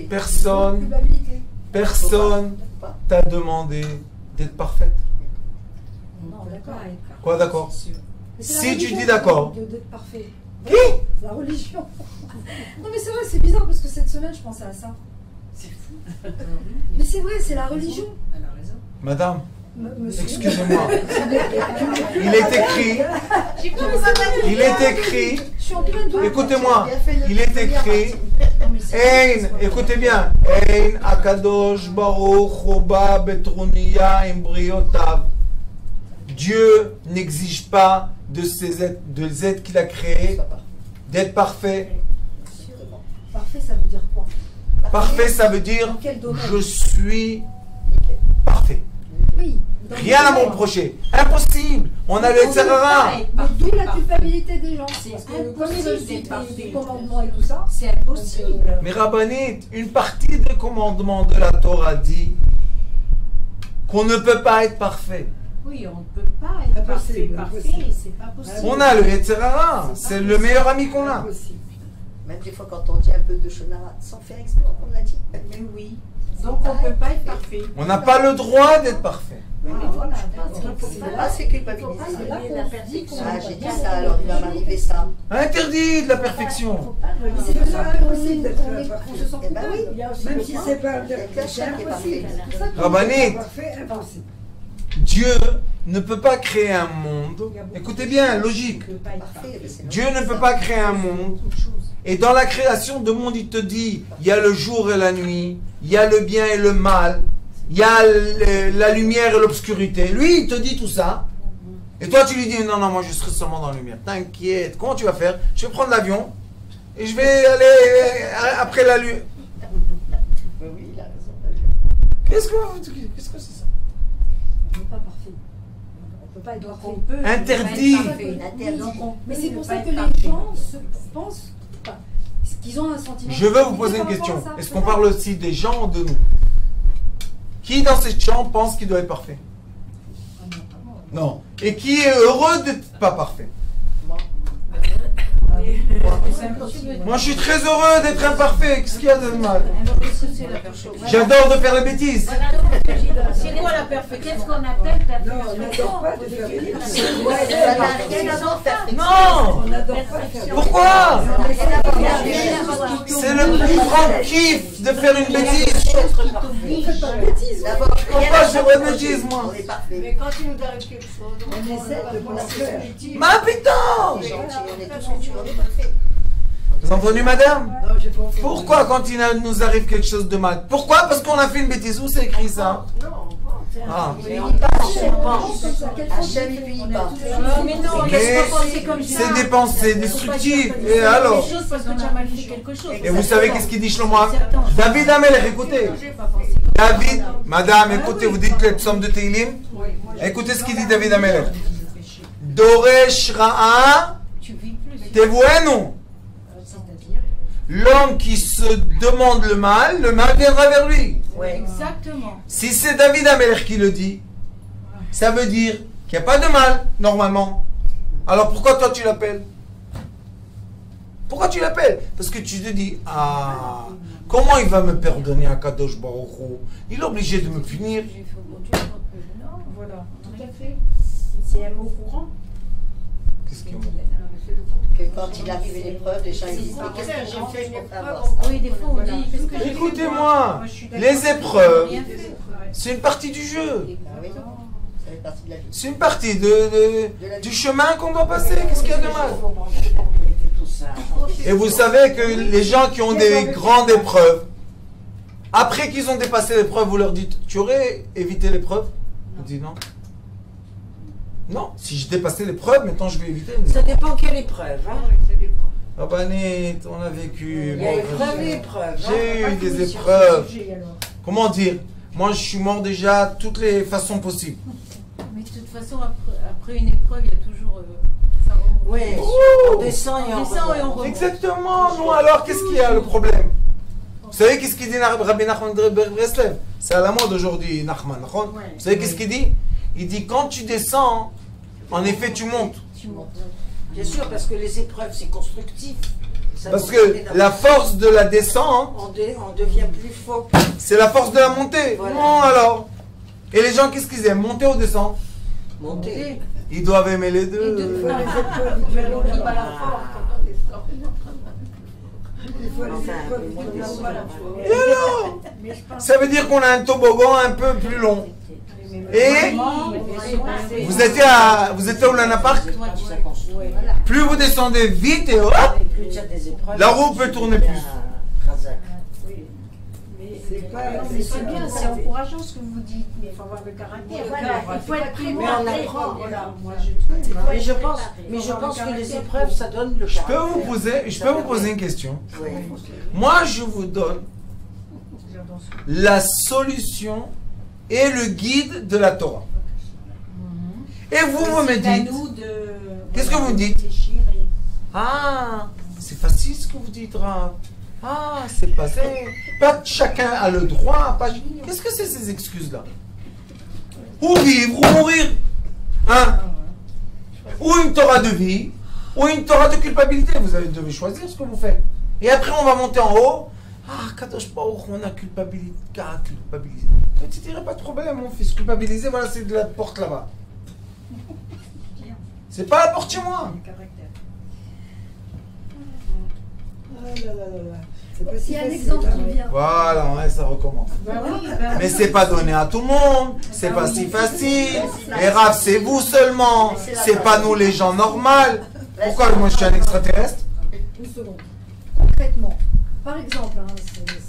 Speaker 1: personne
Speaker 6: culpabilité.
Speaker 1: t'a demandé d'être parfaite.
Speaker 6: Non, d'accord.
Speaker 1: Quoi, d'accord?
Speaker 6: Mais c'est la
Speaker 1: Si tu
Speaker 6: religion
Speaker 1: dis d'accord.
Speaker 6: d'être parfait.
Speaker 1: Qui?
Speaker 6: C'est la religion. Non mais c'est vrai, c'est bizarre parce que cette semaine je pensais à ça.
Speaker 5: C'est fou.
Speaker 6: Mais c'est vrai, c'est la religion.
Speaker 5: Elle a raison.
Speaker 1: Madame,
Speaker 6: Monsieur.
Speaker 1: excusez-moi. Il est écrit, il est écrit,
Speaker 6: Je suis en plein doute.
Speaker 1: écoutez-moi, il est écrit, Ein, écoutez bien, Ein Akadosh Baruch Hoba Betruniya Imbriotav. Dieu n'exige pas de ces êtres, des êtres qu'il a créés d'être parfait.
Speaker 6: Parfait, ça veut dire quoi?
Speaker 1: Parfait, ça veut dire
Speaker 6: Dans quel domaine?
Speaker 1: je suis parfait.
Speaker 6: Oui. dans
Speaker 1: Rien
Speaker 6: quel
Speaker 1: à
Speaker 6: domaine?
Speaker 1: me reprocher. Impossible. On a le etc.
Speaker 6: Mais d'où la culpabilité des gens.
Speaker 2: C'est
Speaker 6: Parce que comme
Speaker 2: impossible
Speaker 6: ils
Speaker 2: d'être
Speaker 6: suivent
Speaker 2: parfait.
Speaker 6: des commandements et tout ça,
Speaker 2: C'est impossible.
Speaker 1: Mais Rabbanit, une partie des commandements de la Torah dit qu'on ne peut pas être parfait.
Speaker 2: Oui, on ne peut pas être
Speaker 3: Impossible,
Speaker 2: parfait,
Speaker 3: impossible.
Speaker 2: c'est pas possible.
Speaker 1: On a le etc. C'est le meilleur ami qu'on a.
Speaker 3: Impossible.
Speaker 5: Même des fois quand on dit un peu de shonara sans faire exprès, on l'a dit.
Speaker 2: Mais oui. Donc on ne peut pas être parfait.
Speaker 1: On n'a pas le droit d'être parfait.
Speaker 2: Oui, mais voilà,
Speaker 5: Là, c'est culpabilisé.
Speaker 6: c'est là
Speaker 2: la
Speaker 6: qu'on se dit
Speaker 2: perfection.
Speaker 6: qu'on
Speaker 5: Ah,
Speaker 6: est
Speaker 5: j'ai dit
Speaker 6: pas
Speaker 5: ça, alors il va m'arriver ça.
Speaker 1: Interdit de la perfection.
Speaker 6: Mais c'est pour ça qu'on se sent
Speaker 5: Eh ben oui.
Speaker 6: coupable.
Speaker 2: Il y a aussi
Speaker 3: Même
Speaker 2: le
Speaker 3: si
Speaker 2: point.
Speaker 3: c'est pas
Speaker 5: Il y a qu'un
Speaker 3: c'est
Speaker 5: chien qui est
Speaker 3: impossible.
Speaker 5: parfait.
Speaker 6: C'est pour ça qu'on
Speaker 1: Rabbanit,
Speaker 3: Parfait, impossible.
Speaker 1: Dieu ne peut pas créer un monde. Écoutez bien, logique.
Speaker 2: On ne peut pas être
Speaker 5: Parfait,
Speaker 2: parfait.
Speaker 5: mais c'est
Speaker 1: Dieu ne peut pas créer un monde.
Speaker 2: Beaucoup de choses.
Speaker 1: Et dans la création de monde, il te dit, il y a le jour et la nuit, il y a le bien et le mal, il y a la lumière et l'obscurité. Lui, il te dit tout ça. Et toi, tu lui dis, non, non, moi, je serai seulement dans la lumière. T'inquiète. Comment tu vas faire? Je vais prendre l'avion et je vais aller après la lumière.
Speaker 5: Oui, oui, il a raison.
Speaker 1: Qu'est-ce que c'est ça?
Speaker 6: On n'est pas parfait. On ne peut pas être
Speaker 2: Donc
Speaker 6: parfait.
Speaker 2: on peut.
Speaker 1: Interdit.
Speaker 2: pas être parfait.
Speaker 5: Interdit.
Speaker 2: Donc, on peut
Speaker 6: Mais c'est
Speaker 2: ne
Speaker 6: pour
Speaker 2: pas
Speaker 6: ça
Speaker 2: être
Speaker 6: que les
Speaker 2: parfait.
Speaker 6: gens se pensent enfin, qu'ils ont un sentiment.
Speaker 1: Je veux vous poser une question. Est-ce qu'on parle aussi des gens ou de nous? Qui dans cette chambre pense qu'il doit être parfait? Non. Et qui est heureux d'être pas parfait?
Speaker 2: C'est impossible.
Speaker 1: Moi, je suis très heureux d'être imparfait. Qu'est-ce qu'il y a de mal?
Speaker 2: Alors, qu'est-ce que c'est la perfection?
Speaker 1: J'adore de faire les bêtises.
Speaker 2: C'est quoi la perfection? Qu'est-ce qu'on appelle
Speaker 3: Non, on
Speaker 2: perfection?
Speaker 3: n'adore pas de faire des bêtises.
Speaker 1: Non.
Speaker 3: On n'adore pas de faire
Speaker 1: Pourquoi? C'est le plus grand kiff de faire une bêtise.
Speaker 6: Faites pas de bêtises.
Speaker 5: D'abord,
Speaker 1: Pourquoi je fais pas de bêtises, moi?
Speaker 5: on est parfait.
Speaker 2: Mais quand il nous arrive quelque chose,
Speaker 3: On essaie de pas en faire.
Speaker 1: Ma putain!
Speaker 5: On est gentil, on est tous coutus, on est parfait.
Speaker 1: Vous avez entendu, madame?
Speaker 3: Non, j'ai pas entendu.
Speaker 1: Pourquoi quand il nous arrive quelque chose de mal? Pourquoi? Parce qu'on a fait une bêtise. Où c'est écrit ça? Ah.
Speaker 5: Mais on pense, on pense.
Speaker 6: Hachem,
Speaker 5: Hachem, il punit pas.
Speaker 2: mais non,
Speaker 1: Mais
Speaker 2: laisse-moi penser comme ça.
Speaker 1: c'est des pensées destructives. Et alors?
Speaker 2: Des choses parce que tu as mal fait quelque chose.
Speaker 1: Et vous savez qu'est-ce qu'il dit Shlomo? David Amelech, écoutez. David, madame, écoutez, vous dites le psaume de Teilim. Écoutez ce qu'il dit David Amelech. Doresh Ra'a
Speaker 2: Tu vis plus.
Speaker 1: Tevuenu.
Speaker 2: C'est-à-dire
Speaker 1: L'homme qui se demande le mal viendra vers lui.
Speaker 5: Ouais.
Speaker 2: exactement.
Speaker 1: Si c'est David Amelech qui le dit, ça veut dire qu'il n'y a pas de mal, normalement. Alors pourquoi toi tu l'appelles? Pourquoi tu l'appelles? Parce que tu te dis, ah, comment il va me pardonner à Kadosh Baruch Hu? Il est obligé de me punir.
Speaker 2: Non, voilà, tout à fait. C'est un mot courant.
Speaker 1: Qu'est-ce qu'il y a?
Speaker 5: Que quand il arrive une épreuve, les gens ils disent mais qu'est-ce que j'ai fait pour avoir ça?
Speaker 2: Oui, des fois on dit, qu'est-ce que j'ai fait?
Speaker 1: Écoutez-moi,
Speaker 2: Je suis d'accord.
Speaker 1: les épreuves,
Speaker 2: Rien fait.
Speaker 1: c'est une partie du jeu.
Speaker 5: Ah oui, ça fait partie de la vie.
Speaker 1: C'est une partie du chemin qu'on doit passer. Qu'est-ce qu'il y a de mal? Et vous savez que les gens qui ont des grandes épreuves, après qu'ils ont dépassé l'épreuve, vous leur dites, tu aurais évité l'épreuve? Ils disent non. Non, si j'ai dépassé l'épreuve, maintenant je vais éviter.
Speaker 7: Ça dépend quelle épreuve. Hein.
Speaker 1: Rabbanit, on a vécu.
Speaker 5: Il y a
Speaker 1: bon,
Speaker 5: épreuve et épreuve.
Speaker 1: J'ai eu des
Speaker 3: Pas sur
Speaker 1: épreuves.
Speaker 3: ce sujet, alors.
Speaker 1: Comment dire? Moi, je suis mort déjà de toutes les façons possibles.
Speaker 4: Mais de toute façon, après une épreuve, il y a toujours. Ça remonte.
Speaker 5: Oui,
Speaker 1: Ouh.
Speaker 5: on descend et
Speaker 4: On
Speaker 5: on
Speaker 4: descend et on
Speaker 5: remonte.
Speaker 4: remonte.
Speaker 1: Exactement. Non, alors, qu'est-ce qu'il y a le problème? Vous savez qu'est-ce qu'il dit Rabbi Nachman de Breslev? C'est à la mode aujourd'hui, Nachman. Vous savez qu'est-ce qu'il dit? Il dit quand tu descends, en effet, tu montes.
Speaker 2: Tu montes.
Speaker 5: Bien sûr, parce que les épreuves, c'est constructif. Ça
Speaker 1: Parce
Speaker 5: nous
Speaker 1: que
Speaker 5: permet
Speaker 1: la force de la descente,
Speaker 5: on devient plus fort.
Speaker 1: c'est la force de la montée.
Speaker 5: Voilà.
Speaker 1: Non, alors. Et les gens, qu'est-ce qu'ils aiment? Monter ou descendre?
Speaker 5: Monter.
Speaker 1: Ils doivent aimer les
Speaker 2: Et
Speaker 1: deux.
Speaker 2: deux
Speaker 3: Il faut
Speaker 2: fois.
Speaker 3: les épreuves, il faut
Speaker 2: On
Speaker 3: les
Speaker 2: va la force quand on descend.
Speaker 3: Il faut les
Speaker 5: Enfin,
Speaker 3: épreuves,
Speaker 5: oui,
Speaker 3: il faut les
Speaker 5: oui.
Speaker 1: Et alors?
Speaker 2: Mais je pense
Speaker 1: Ça veut dire qu'on a un toboggan un peu plus long. Et vous étiez au Luna Park,
Speaker 5: Les épreuves, ça construit.
Speaker 1: plus vous descendez vite et hop,
Speaker 5: Et plus il y a des épreuves,
Speaker 1: la roue peut tourner plus.
Speaker 5: Razak.
Speaker 3: C'est pas.
Speaker 2: Mais c'est bien, c'est encourageant ce que vous dites, mais il faut avoir le caractère. Voilà, il faut être
Speaker 5: Mais on
Speaker 2: préparé.
Speaker 5: apprend.
Speaker 2: Voilà, moi
Speaker 5: Mais je pense que les épreuves, ça donne le
Speaker 1: Je peux
Speaker 5: caractère.
Speaker 1: vous poser une question.
Speaker 5: Oui.
Speaker 1: Moi, je vous donne la solution et le guide de la Torah. Et vous me dites, qu'est-ce que vous dites? Ah, c'est facile ce que vous dites, Rav. Ah, c'est passé. Pas chacun a le droit. Qu'est-ce que c'est ces excuses-là? Ou vivre ou mourir. Hein? Ou une Torah de vie, ou une Torah de culpabilité. Vous devez choisir ce que vous faites. Et après, on va monter en haut. Ah, Kadosh Baruch, on a culpabilisé. Mais tu dirais pas de problème, mon fils. Culpabiliser, voilà, c'est de la porte là-bas. C'est pas la porte chez moi.
Speaker 3: Ah là là là là. C'est pas si
Speaker 6: Il y a un
Speaker 3: facile,
Speaker 6: exemple
Speaker 3: hein.
Speaker 6: qui vient.
Speaker 1: Voilà, ouais, ça recommence. Mais c'est pas donné à tout le monde, c'est pas si facile. Et Rav, c'est vous seulement, c'est pas nous les gens normaux. Pourquoi moi je suis un extraterrestre?
Speaker 6: Une seconde. Concrètement, par exemple, hein,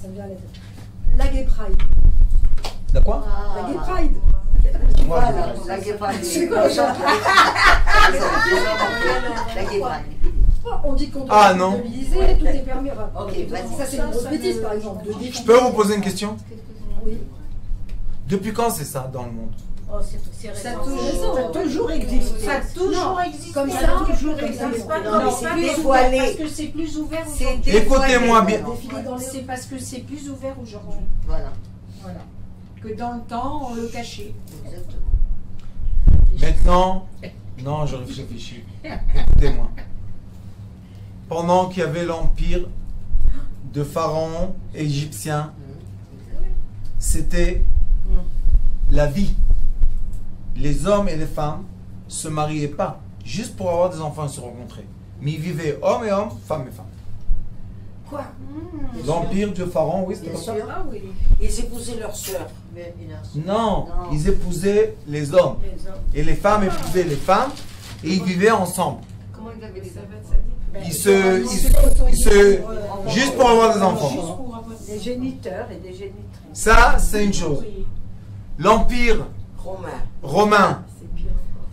Speaker 6: ça me vient à la tête. La Gay Pride.
Speaker 1: De quoi?
Speaker 6: La Gay Pride.
Speaker 5: Voilà, la guépard.
Speaker 6: C'est quoi, ça
Speaker 5: La guépard.
Speaker 6: On dit qu'on
Speaker 1: Ah,
Speaker 6: doit
Speaker 1: non.
Speaker 6: culpabiliser, tout est permis. Enfin,
Speaker 5: Ok, vas-y.
Speaker 6: ça, c'est une grosse bêtise, par exemple. De
Speaker 1: Je peux vous poser une question?
Speaker 6: Oui.
Speaker 1: Depuis quand c'est ça dans le monde?
Speaker 4: Oh, c'est
Speaker 2: Ça
Speaker 4: récent.
Speaker 2: a toujours existé.
Speaker 5: Ça a toujours existé.
Speaker 6: Comme
Speaker 2: Ça
Speaker 6: ça,
Speaker 2: a toujours
Speaker 6: comme
Speaker 2: existé.
Speaker 6: ça.
Speaker 5: Non, mais c'est
Speaker 2: plus ouvert,
Speaker 5: dévoilé.
Speaker 2: parce que c'est plus ouvert
Speaker 5: C'est
Speaker 2: aujourd'hui.
Speaker 1: Écoutez-moi bien.
Speaker 6: Défiler dans les...
Speaker 2: C'est parce que c'est plus ouvert aujourd'hui.
Speaker 5: Voilà.
Speaker 2: Voilà. Que dans le temps, on le cachait.
Speaker 5: Exactement.
Speaker 1: Maintenant, non, je réfléchis. Écoutez-moi. Pendant qu'il y avait l'empire de Pharaon égyptien, c'était la vie. Les hommes et les femmes se mariaient pas juste pour avoir des enfants et se rencontrer. Mais ils vivaient hommes et hommes, femmes et femmes.
Speaker 5: Quoi?
Speaker 1: L'empire de Pharaon, oui, c'était
Speaker 5: Bien
Speaker 1: comme ça.
Speaker 5: sûr.
Speaker 2: Ah oui.
Speaker 5: Ils épousaient leurs sœurs.
Speaker 1: Non, ils épousaient les hommes. Et les femmes épousaient les femmes et ils vivaient ensemble.
Speaker 5: Comment ils avaient des
Speaker 1: Ils se juste pour avoir des enfants.
Speaker 2: Juste pour avoir des géniteurs et des génitrices.
Speaker 1: Ça, c'est une chose. L'empire
Speaker 5: Romains.
Speaker 1: romain,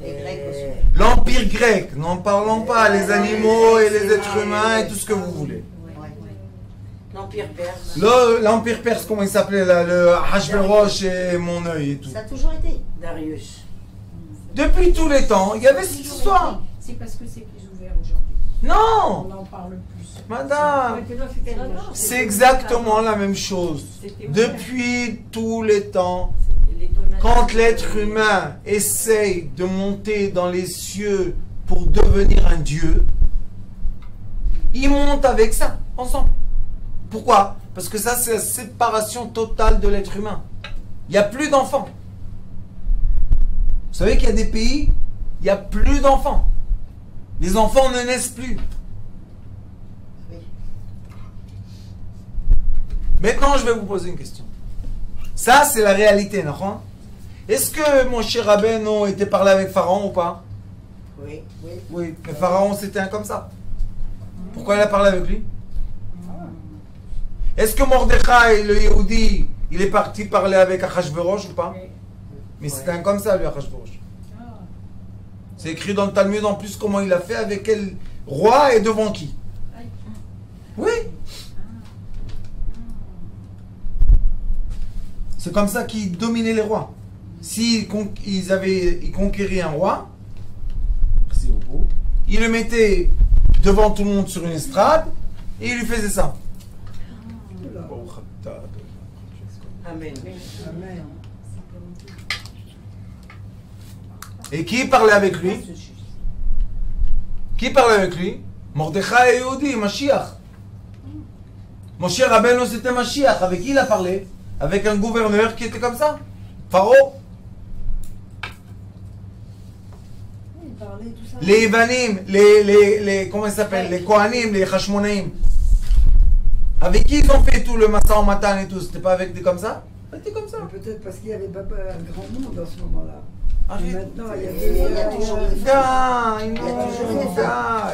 Speaker 5: Les Grecs aussi.
Speaker 1: l'empire grec, n'en parlons pas, les animaux et les êtres humains et tout ce que vous voulez.
Speaker 5: L'Empire perse.
Speaker 1: L'empire perse, comment il s'appelait là, le Hachvérosh et mon œil et tout.
Speaker 5: Ça a toujours été. Darius.
Speaker 1: Depuis tous les temps, il y avait cette histoire.
Speaker 2: C'est parce que c'est plus ouvert aujourd'hui.
Speaker 1: Non,
Speaker 2: On en parle plus.
Speaker 1: madame, c'est exactement la même chose. Depuis tous les temps, quand l'être humain essaye de monter dans les cieux pour devenir un dieu, il monte avec ça, ensemble. Pourquoi? Parce que ça, c'est la séparation totale de l'être humain. Il n'y a plus d'enfants. Vous savez qu'il y a des pays, il n'y a plus d'enfants. Les enfants ne naissent plus. Maintenant, je vais vous poser une question. Ça, c'est la réalité, non? Est-ce que mon cher Rabbeinu était parlé avec Pharaon ou pas?
Speaker 5: Oui. Oui.
Speaker 1: Oui, mais Pharaon, c'était un comme ça. Pourquoi il a parlé avec lui? Est-ce que Mordechai, le Yehudi, il est parti parler avec Achashverosh ou pas? Mais c'était un comme ça, lui, Achashverosh. C'est écrit dans le Talmud en plus comment il a fait, avec quel roi et devant qui. Oui. C'est comme ça qu'ils dominaient les rois. S'ils ils conquéraient un roi, merci beaucoup, ils le mettaient devant tout le monde sur une estrade et ils lui faisaient ça.
Speaker 5: Amen.
Speaker 3: Amen.
Speaker 1: Et qui parlait avec lui? Qui parlait avec lui? Mordechai et Yehudi, Mashiach. Moshe Rabbeinu c'était Mashiach. Avec qui il a parlé? Avec un gouverneur qui était comme ça. Pharaon.
Speaker 6: Il parlait tout ça.
Speaker 1: Les Ivanim, les comment ils s'appellent? Les Kohanim, les Hashmonaïm. Avec qui ils ont fait tout le Massa en Matan et tout? C'était pas avec des comme ça? C'était comme ça.
Speaker 3: Mais peut-être parce qu'il n'y avait pas un grand monde en ce moment-là.
Speaker 1: Arrête.
Speaker 3: Maintenant, il y a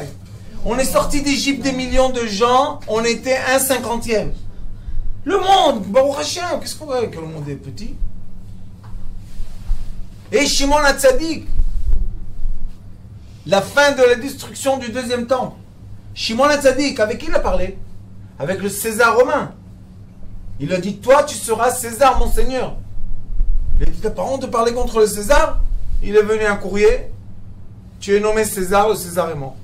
Speaker 1: Die. On est sorti d'Égypte des millions de gens, on était 1/50e. Le monde, Baruch Hashem, qu'est-ce qu'on voit que le monde est petit? Et Shimon HaTzadik, la fin de la destruction du deuxième temple. Shimon HaTzadik, avec qui il a parlé? Avec le César romain. Il a dit, toi tu seras César, mon Seigneur. Il a dit, t'as pas honte de parler contre le César? Il est venu un courrier, tu es nommé César, le César est mort.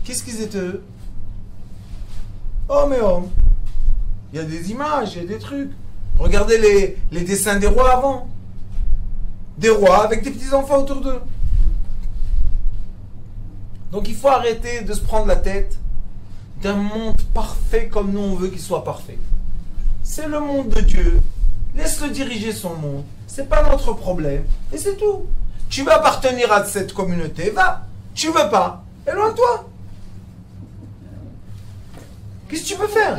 Speaker 1: Qu'est-ce qu'ils étaient eux? Hommes et hommes. Il y a des images, il y a des trucs. Regardez les dessins des rois avant. Des rois avec des petits-enfants autour d'eux. Donc il faut arrêter de se prendre la tête d'un monde parfait comme nous on veut qu'il soit parfait. C'est le monde de Dieu. Laisse-le diriger son monde. C'est pas notre problème. Et c'est tout. Tu veux appartenir à cette communauté, va. Tu veux pas, éloigne-toi. Qu'est-ce que tu peux faire?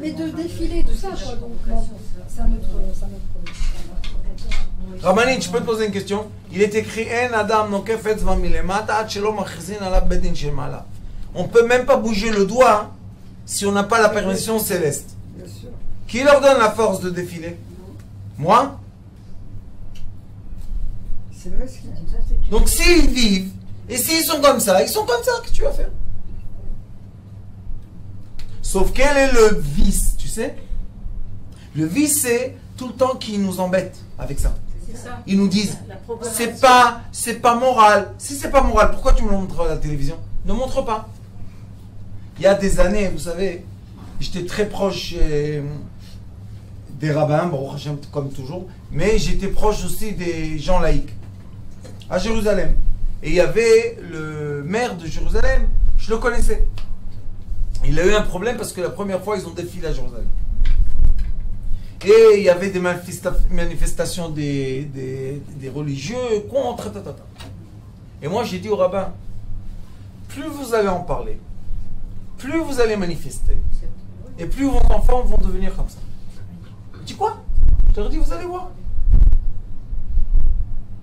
Speaker 6: Mais de défiler, tout ça, quoi. Donc, non, c'est un autre problème.
Speaker 1: Rabbani, je peux te poser une question? Il est écrit En Adam nokef etzva milemata ad shelo machzin alav bedin shemala. On peut même pas bouger le doigt si on n'a pas la permission céleste.
Speaker 3: Bien sûr.
Speaker 1: Qui leur donne la force de défiler? Moi?
Speaker 3: C'est vrai ce qu'il dit.
Speaker 1: Donc s'ils vivent, et s'ils sont comme ça, qu'est-ce que tu vas faire? Sauf quel est le vice, tu sais? Le vice, c'est tout le temps qu'ils nous embêtent avec ça.
Speaker 4: C'est ça.
Speaker 1: Ils nous disent, c'est pas moral. Si c'est pas moral, pourquoi tu me le montres à la télévision? Ne montre pas. Il y a des années, vous savez, j'étais très proche des rabbins, Baruch Hashem, comme toujours, mais j'étais proche aussi des gens laïcs à Jérusalem. Et il y avait le maire de Jérusalem, je le connaissais. Il a eu un problème parce que la première fois, ils ont défilé à Jérusalem. Et il y avait des manifestations des religieux contre. Et moi, j'ai dit au rabbin, plus vous allez en parler, plus vous allez manifester, et plus vos enfants vont devenir comme ça. Je dis quoi? Je leur dis, vous allez voir.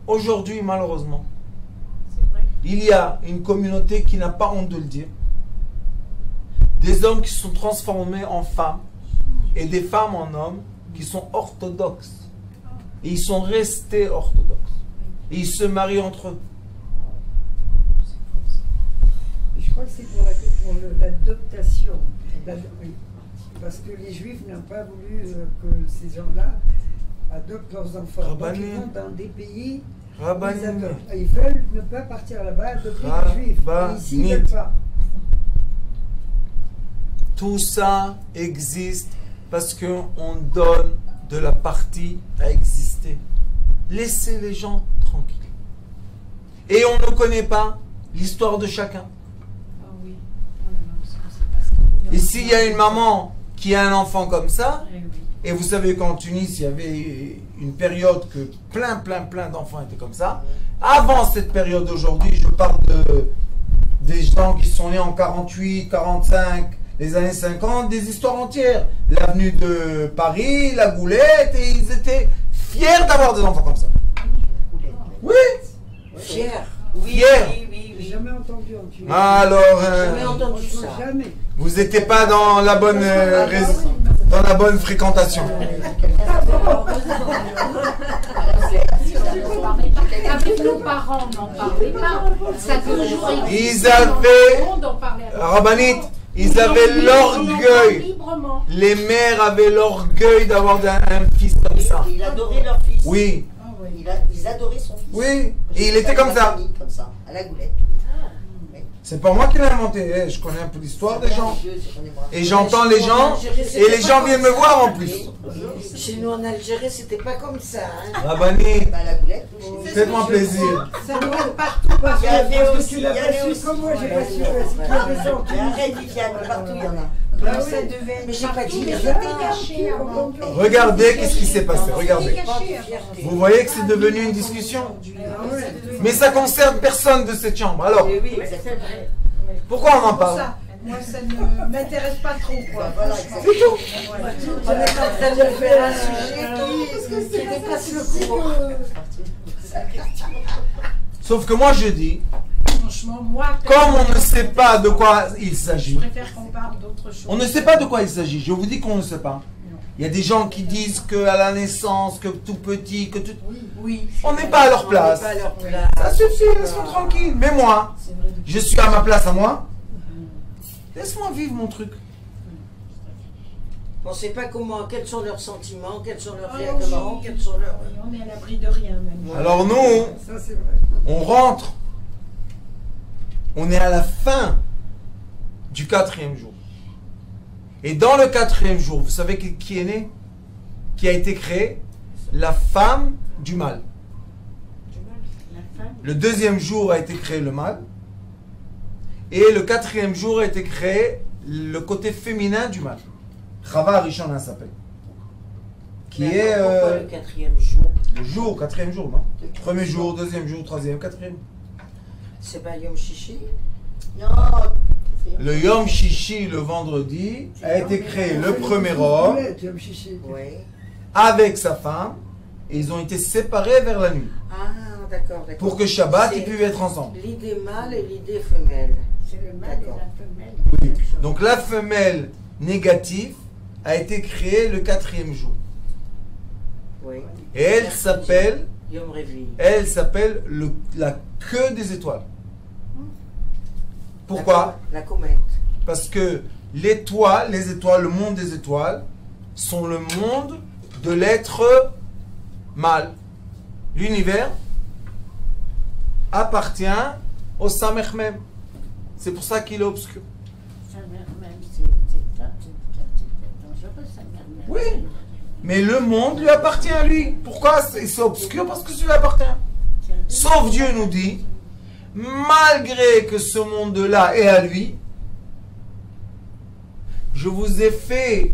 Speaker 1: Aujourd'hui, malheureusement, il y a une communauté qui n'a pas honte de le dire. Des hommes qui se sont transformés en femmes et des femmes en hommes qui sont orthodoxes. Et ils sont restés orthodoxes. Et ils se marient entre eux.
Speaker 3: Je crois que c'est pour l'adoptation. Oui. Parce que les Juifs n'ont pas voulu que ces gens-là adoptent leurs enfants. Donc ils vont dans des pays, ils veulent ne pas partir là-bas, adopter les Juifs. Et ici, ils ne veulent pas.
Speaker 1: Tout ça existe parce qu'on donne de la partie à exister. Laissez les gens tranquilles. Et on ne connaît pas l'histoire de chacun.
Speaker 4: Ah oui.
Speaker 1: Et s'il y a une maman qui a un enfant comme ça, et vous savez qu'en Tunis, il y avait une période que plein d'enfants étaient comme ça. Avant cette période d'aujourd'hui, je parle des gens qui sont nés en 48, 45, les années 50, des histoires entières. L'avenue de Paris, la Goulette, et ils étaient fiers d'avoir des enfants comme ça. Oui.
Speaker 5: Fier.
Speaker 1: Fier.
Speaker 3: J'ai jamais entendu en Tunisie.
Speaker 1: Alors,
Speaker 5: Jamais entendu ça.
Speaker 3: Jamais.
Speaker 1: vous n'étiez pas dans la bonne dans la bonne fréquentation.
Speaker 4: Avec nos parents, on n'en parlait pas. Ça a toujours existé.
Speaker 1: Ils avaient,
Speaker 4: Tout le monde en parlait avec nos
Speaker 1: Rabbanit,
Speaker 4: parents.
Speaker 1: Ils avaient l'orgueil.
Speaker 2: Librement.
Speaker 1: Les mères avaient l'orgueil d'avoir un fils comme ça.
Speaker 5: Il adorait leur fils.
Speaker 1: Oui,
Speaker 5: Ils adoraient son fils.
Speaker 1: oui. Et il était comme ça.
Speaker 5: Comme ça, à la goulette.
Speaker 1: C'est pas moi qui l'ai inventé. Eh, je connais un peu l'histoire des gens. Et j'entends les gens, et les gens viennent me voir en plus.
Speaker 7: Chez nous en Algérie, c'était pas comme ça. Hein.
Speaker 1: Rabani,
Speaker 5: Bah, à la goulette.
Speaker 1: faites-moi plaisir.
Speaker 3: Ça doit être partout parce
Speaker 5: Il y avait
Speaker 3: que
Speaker 5: aussi,
Speaker 3: tu l'as
Speaker 5: il y
Speaker 3: pas
Speaker 5: avait
Speaker 3: su
Speaker 5: aussi.
Speaker 3: comme moi, j'ai pas su. C'est qui a raison.
Speaker 5: Mais arrête, Viviane, partout il y en a.
Speaker 3: Bah
Speaker 7: Ça
Speaker 3: oui.
Speaker 7: devait être. Mais j'ai pas dit.
Speaker 6: Mais
Speaker 7: rien.
Speaker 6: c'était caché avant.
Speaker 1: Regardez qu'est-ce qui s'est passé. Regardez.
Speaker 6: C'était caché avant.
Speaker 1: Vous voyez que c'est devenu une discussion.
Speaker 3: Ah ouais.
Speaker 1: Mais ça concerne personne de cette chambre. Alors,
Speaker 5: Oui,
Speaker 2: C'est
Speaker 5: exactement.
Speaker 2: vrai.
Speaker 1: pourquoi on en
Speaker 6: Pour
Speaker 1: parle?
Speaker 6: ça, moi, ça ne m'intéresse pas trop, quoi.
Speaker 5: Voilà,
Speaker 6: franchement.
Speaker 5: exactement.
Speaker 7: On est en train de faire un sujet qui dépasse le cours.
Speaker 1: Sauf que moi je dis,
Speaker 6: Franchement, moi,
Speaker 1: comme on ne sait pas de quoi il s'agit,
Speaker 6: je préfère qu'on parle d'autre chose.
Speaker 1: on ne sait pas de quoi il s'agit. Je vous dis qu'on ne sait pas. Il y a des gens qui disent qu'à la naissance, que tout petit, que tout...
Speaker 7: Oui.
Speaker 1: On n'est pas à leur place.
Speaker 7: On n'est pas à leur place.
Speaker 1: Ça suffit, laisse-moi tranquille. Mais moi,
Speaker 6: C'est vrai.
Speaker 1: je suis à ma place à moi. Laisse-moi vivre mon truc.
Speaker 7: On ne sait pas comment, quels sont leurs sentiments, quels sont leurs
Speaker 6: Ah,
Speaker 7: réactions,
Speaker 6: oui.
Speaker 7: quels sont leurs.
Speaker 6: Et on est à l'abri de rien, même.
Speaker 1: Alors nous,
Speaker 3: Ça, c'est vrai.
Speaker 1: on rentre. On est à la fin du 4e jour. Et dans le 4e jour, vous savez qui est né? Qui a été créé? La femme du mâle.
Speaker 2: La femme.
Speaker 1: Le 2e jour a été créé le mâle. Et le 4e jour a été créé le côté féminin du mâle. Chava Rishon s'appelle. Qui
Speaker 7: Mais
Speaker 1: est
Speaker 7: alors, pourquoi le 4e jour?
Speaker 1: le jour, 4e jour, non? 1er jour, 2e jour, 3e, 4e.
Speaker 7: C'est pas Yom Shishi?
Speaker 5: Non.
Speaker 1: Le Yom Shishi, le vendredi, a été créé le premier homme
Speaker 3: Ouais, tu vas me chicher.
Speaker 7: Oui.
Speaker 1: avec sa femme. Et ils ont été séparés vers la nuit.
Speaker 7: Ah, d'accord, d'accord.
Speaker 1: Pour que Shabbat,
Speaker 7: C'est
Speaker 1: ils puissent être ensemble.
Speaker 7: l'idée mâle et l'idée femelle.
Speaker 2: C'est le mâle et
Speaker 7: D'accord.
Speaker 2: la femelle.
Speaker 1: Oui. Donc la femelle négative a été créée le 4e jour.
Speaker 7: Oui.
Speaker 1: Et elle s'appelle,
Speaker 7: Yom Revi.
Speaker 1: la queue des étoiles. Pourquoi?
Speaker 7: La comète.
Speaker 1: Parce que l'étoile, les étoiles, le monde des étoiles, sont le monde de l'être mâle. L'univers appartient au Samech même. C'est pour ça qu'il est obscur.
Speaker 2: Sa mère même, c'est dangereux, sa mère même.
Speaker 1: Oui. Mais le monde lui appartient à lui. Pourquoi c'est obscur? Parce que ça lui appartient. Sauf Dieu nous dit, malgré que ce monde-là est à lui, je vous ai fait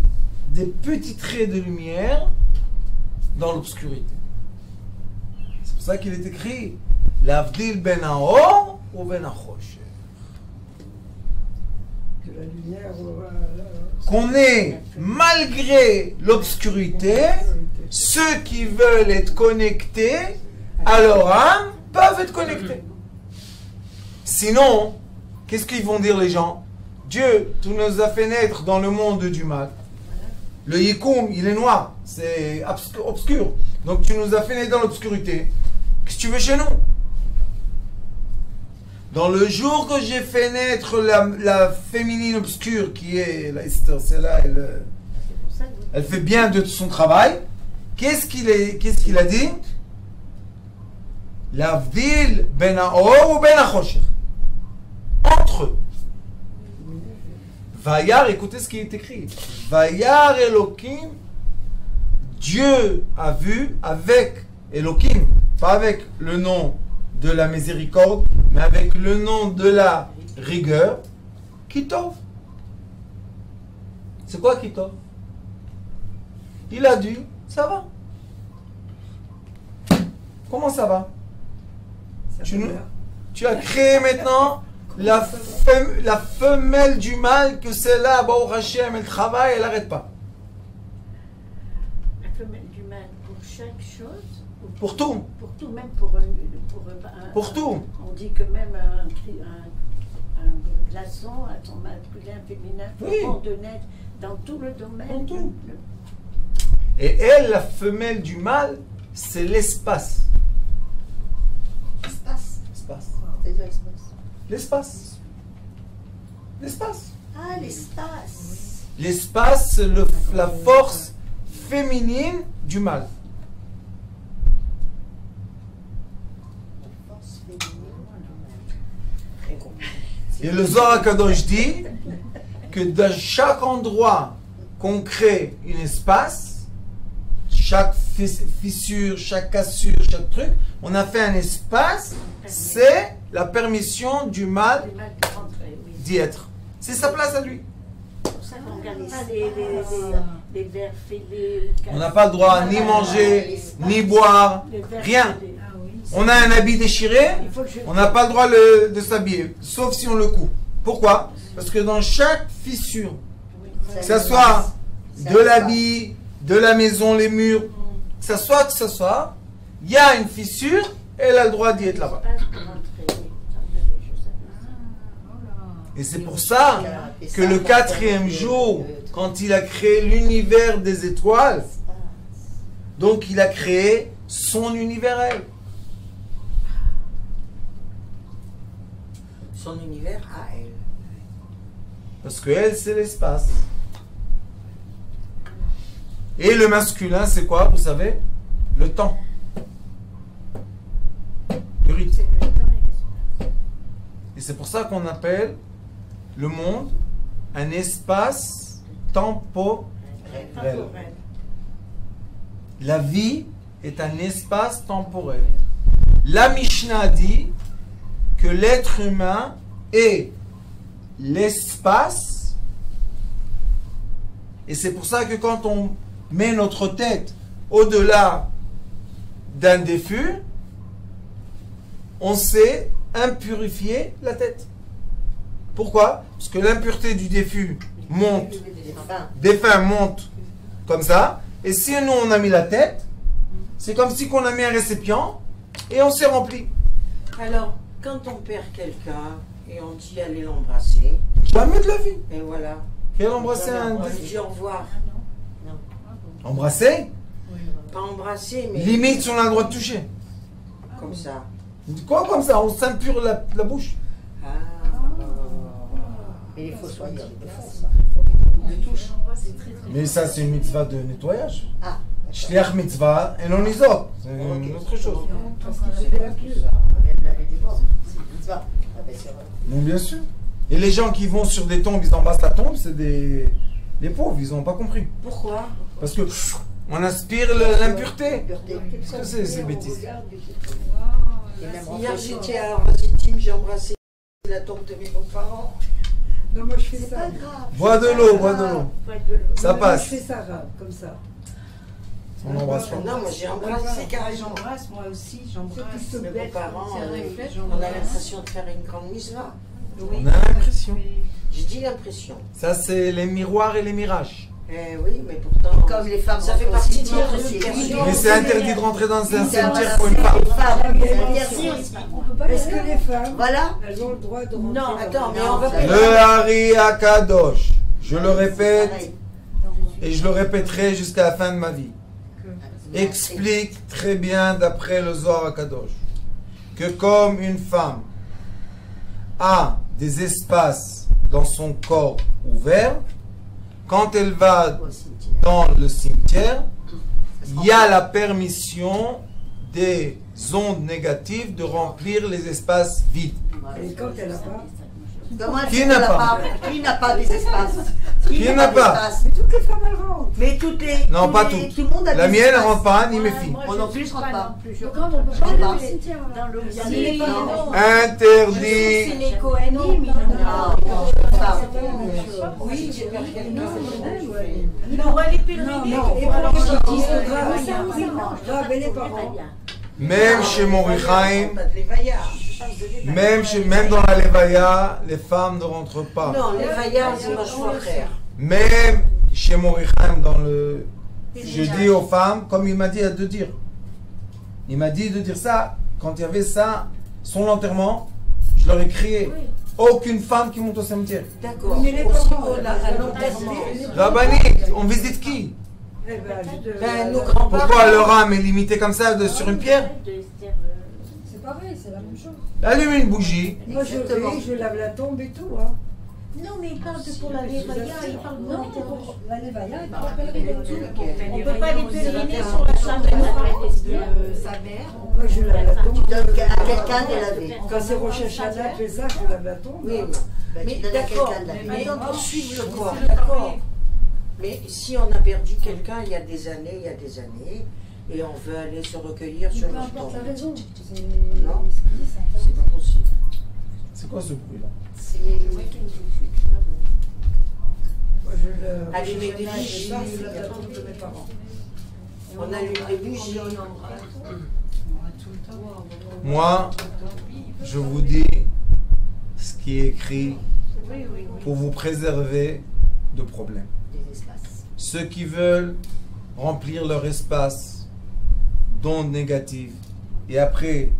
Speaker 1: des petits traits de lumière dans l'obscurité. C'est pour ça qu'il est écrit L'avdil ben haor ou ben hachosh.
Speaker 3: Que la lumière aura.
Speaker 1: Qu'on est, malgré l'obscurité, ceux qui veulent être connectés à leur âme peuvent être connectés. Sinon, qu'est-ce qu'ils vont dire les gens? Dieu, tu nous as fait naître dans le monde du mal. Le yikoum, il est noir, c'est obscur. Donc tu nous as fait naître dans l'obscurité. Qu'est-ce que tu veux chez nous? Dans le jour que j'ai fait naître la féminine obscure, qui est la Esther, c'est là, elle fait bien de son travail. Qu'est-ce qu'il a dit? L'avdil ben haor ou ben hachoshech. Entre eux. Vayar, écoutez ce qui est écrit. Vayar Elohim, Dieu a vu avec Elohim, pas avec le nom de la miséricorde, mais avec le nom de la rigueur, Kitov. C'est quoi Kitov? Il a dit, ça va. Comment ça va? Tu as créé maintenant la femelle du mal, que celle-là, Baruch Hashem, elle travaille, elle n'arrête pas.
Speaker 2: La femelle du mal pour chaque chose.
Speaker 1: Pour tout.
Speaker 2: Pour tout, même pour
Speaker 1: Pour tout.
Speaker 2: On dit que même un glaçon a son masculin, féminin,
Speaker 1: Oui.
Speaker 2: pour de naître dans tout le domaine.
Speaker 1: Dans tout. Et elle, la femelle du mal, c'est l'espace.
Speaker 5: Espace.
Speaker 1: L'espace.
Speaker 5: C'est-à-dire espace.
Speaker 1: L'espace. L'espace.
Speaker 5: Ah, l'espace.
Speaker 1: L'espace, c'est la force féminine du mal.
Speaker 5: La force féminine. Très compliqué.
Speaker 1: Et le Zohar HaKadosh dit que dans chaque endroit qu'on crée un espace, chaque fissure, chaque cassure, chaque truc, on a fait un espace, c'est la permission du mal
Speaker 2: Les mal qui rentraient, oui.
Speaker 1: d'y être. C'est sa place à lui.
Speaker 2: C'est pour ça qu'on ne regarde pas les verres fêlés.
Speaker 1: On n'a pas le droit ni manger, ni boire,
Speaker 2: les verres
Speaker 1: rien.
Speaker 2: fêlés.
Speaker 4: Ah oui.
Speaker 1: On a un habit déchiré,
Speaker 2: Il faut le jeter.
Speaker 1: on n'a pas le droit de s'habiller, sauf si on le coupe. Pourquoi? Parce que dans chaque fissure, que ce soit de l'habit, de la maison, les murs, que ce soit, il y a une fissure, elle a le droit d'y être là-bas.
Speaker 2: Espace pour rentrer, oui. Ça, il y a des choses à faire.
Speaker 1: Et c'est pour ça que le 4e jour, quand il a créé l'univers des étoiles, donc il a créé son univers à elle.
Speaker 8: Son univers à elle.
Speaker 1: Parce que elle, c'est l'espace. Et le masculin, c'est quoi, vous savez? Le temps. Le rythme. Et c'est pour ça qu'on appelle le monde un espace temporel. La vie est un espace temporel. La Mishnah dit que l'être humain est l'espace, et c'est pour ça que quand on met notre tête au-delà d'un défunt, on sait impurifier la tête. Pourquoi? Parce que l'impureté du défunt monte, défunt monte comme ça, et si nous on a mis la tête, c'est comme si on a mis un récipient et on s'est rempli.
Speaker 8: Alors, quand on perd quelqu'un et on dit aller l'embrasser,
Speaker 1: Jamais de la vie.
Speaker 8: et voilà.
Speaker 1: Quel embrasser un
Speaker 8: On
Speaker 1: défunt?
Speaker 8: dit au revoir.
Speaker 1: Embrasser?
Speaker 8: Pas embrasser, mais
Speaker 1: Limite si on a le droit de toucher.
Speaker 8: comme ça.
Speaker 1: Quoi comme ça? On s'impure la bouche.
Speaker 8: Ah.
Speaker 5: Mais il faut soigner.
Speaker 8: Le touche.
Speaker 1: Mais ça, c'est une mitzvah de nettoyage.
Speaker 5: Ah,
Speaker 1: Shliach mitzvah et non isot. C'est une autre chose.
Speaker 3: Parce que c'est la plus.
Speaker 5: on vient de laver des morts. C'est mitzvah. Ah ben, c'est vrai.
Speaker 1: Non, bien sûr. Et les gens qui vont sur des tombes, ils embrassent la tombe, c'est les pauvres, ils n'ont pas compris.
Speaker 8: Pourquoi?
Speaker 1: Parce que on aspire l'impureté.
Speaker 5: Pureté.
Speaker 1: Qu'est-ce que c'est ces bêtises?
Speaker 5: Et même
Speaker 8: Hier
Speaker 5: rentrer
Speaker 8: j'étais à Rositime, j'ai embrassé la tombe de mes beaux-parents.
Speaker 3: Non, moi je fais
Speaker 5: C'est
Speaker 3: ça.
Speaker 5: pas grave.
Speaker 1: Bois de l'eau, bois de l'eau. Ça
Speaker 3: Moi,
Speaker 1: passe.
Speaker 3: je fais ça rare, comme ça.
Speaker 1: On n'embrasse pas.
Speaker 8: Non, moi j'ai embrassé carrément.
Speaker 4: J'embrasse, moi aussi, j'embrasse.
Speaker 3: C'est
Speaker 8: Mes
Speaker 3: bête.
Speaker 8: beaux-parents,
Speaker 4: C'est un réflexe,
Speaker 8: on a l'impression de faire une grande mitzvah.
Speaker 1: On a l'impression.
Speaker 8: J'ai dit l'impression.
Speaker 1: Ça, c'est les miroirs et les mirages.
Speaker 8: Eh oui, mais pourtant.
Speaker 5: Comme les femmes
Speaker 8: Ça fait
Speaker 5: rentrent au
Speaker 8: partie de
Speaker 5: cimetière,
Speaker 8: notre
Speaker 5: c'est
Speaker 8: éducation.
Speaker 5: évident.
Speaker 1: Mais c'est interdit de rentrer dans un
Speaker 5: C'est
Speaker 1: cimetière pour une femme.
Speaker 5: interdit aussi.
Speaker 6: On peut pas
Speaker 3: Est-ce que les femmes,
Speaker 5: Voilà.
Speaker 3: elles ont le droit de rentrer
Speaker 8: Non,
Speaker 3: dans-
Speaker 8: attends, mais
Speaker 5: Non,
Speaker 8: on va
Speaker 5: ça
Speaker 8: pas.
Speaker 1: Le Hari Akadosh. Je le
Speaker 5: Pareil.
Speaker 1: répète et je le répéterai jusqu'à la fin de ma vie. Explique très bien d'après le Zohar HaKadosh que comme une femme a des espaces dans son corps ouverts, quand elle va
Speaker 5: Au cimetière.
Speaker 1: dans le cimetière, il y a la permission des ondes négatives de remplir les espaces vides.
Speaker 3: Et quand elle a pas,
Speaker 5: Comment elle
Speaker 1: Qui
Speaker 5: fait
Speaker 1: n'a
Speaker 5: qu'elle a
Speaker 1: pas?
Speaker 5: Qui n'a pas des espaces?
Speaker 1: Qui n'a pas?
Speaker 5: d'espace?
Speaker 3: mais toutes les femmes elles rentrent.
Speaker 5: Mais toutes les.
Speaker 1: Non,
Speaker 5: tous
Speaker 1: pas
Speaker 5: les-
Speaker 1: toutes.
Speaker 5: Tout le monde a
Speaker 1: La
Speaker 5: des
Speaker 1: mienne, elle
Speaker 5: espaces.
Speaker 1: rentre pas, ni mes filles.
Speaker 5: Moi non plus, je rentre pas.
Speaker 6: Donc quand on peut
Speaker 5: Je
Speaker 6: pas
Speaker 5: sais
Speaker 6: aller
Speaker 5: pas.
Speaker 6: au cimetière.
Speaker 2: Dans l'eau, il y a
Speaker 4: Si,
Speaker 2: des
Speaker 4: non.
Speaker 1: Interdit.
Speaker 4: C'est les Kohanim,
Speaker 5: Non, non, je peux pas.
Speaker 8: Oui, j'ai pas
Speaker 4: ils vont aller pèleriner
Speaker 3: Non,
Speaker 4: pour
Speaker 3: et
Speaker 4: voir
Speaker 3: pour
Speaker 4: leur
Speaker 3: les
Speaker 4: petit
Speaker 3: parents,
Speaker 4: Israël.
Speaker 3: grave, et les parents.
Speaker 1: Même chez Morichaim,
Speaker 8: Pas de l'évaillard.
Speaker 1: même dans la Levaya, les femmes ne rentrent pas.
Speaker 8: Non, l'évaillard, c'est ma choix frère.
Speaker 1: Même chez Morichaim, je dis aux femmes, comme il m'a dit de dire. Il m'a dit de dire ça, quand il y avait ça, son enterrement, je leur ai crié. Aucune femme qui monte au cimetière.
Speaker 8: D'accord.
Speaker 3: Mais les
Speaker 8: Aussi,
Speaker 3: parents,
Speaker 8: on a un enterrement.
Speaker 1: Rabbani, on visite qui?
Speaker 3: Eh ben,
Speaker 8: Ben, nos grands-parents.
Speaker 1: Pourquoi leur âme est limitée comme ça sur une pierre?
Speaker 6: C'est pareil, c'est la même chose.
Speaker 1: Allume une bougie.
Speaker 3: Moi je
Speaker 5: Exactement.
Speaker 3: vais, je lave la tombe et tout. Hein.
Speaker 2: Non, mais il parle de pour la Levaya, il parle de
Speaker 6: Non, pour la Levaya, il faut pèleriner.
Speaker 2: On ne peut pas les pèleriner sur la chambre de sa mère.
Speaker 3: Moi, je lave la tombe.
Speaker 5: Tu donnes à quelqu'un de laver.
Speaker 3: Quand c'est Rosh Hashanah, tu fais ça, je lave la tombe.
Speaker 5: Oui, bah,
Speaker 8: Mais
Speaker 5: tu donnes à
Speaker 8: d'accord,
Speaker 5: quelqu'un de laver.
Speaker 8: mais
Speaker 4: Attends,
Speaker 8: pour suivre le
Speaker 4: c'est
Speaker 8: corps,
Speaker 4: le
Speaker 8: d'accord.
Speaker 4: premier.
Speaker 8: Mais si on a perdu quelqu'un il y a des années, et on veut aller se recueillir sur
Speaker 6: Peu
Speaker 8: le
Speaker 6: importe
Speaker 8: tombe,
Speaker 6: la raison. C'est
Speaker 8: Non.
Speaker 6: ce qu'ils disent, ça.
Speaker 8: c'est pas possible.
Speaker 1: C'est quoi ce bruit là?
Speaker 3: Moi, je lave.
Speaker 8: Allumer des
Speaker 3: Rosh Hashanah,
Speaker 8: bougies,
Speaker 3: je lave la tombe de mes parents.
Speaker 8: On allume des bougies.
Speaker 1: Moi, je vous dis ce qui est écrit pour vous préserver de problèmes.
Speaker 5: Des espaces.
Speaker 1: Ceux qui veulent remplir leur espace d'ondes négatives et après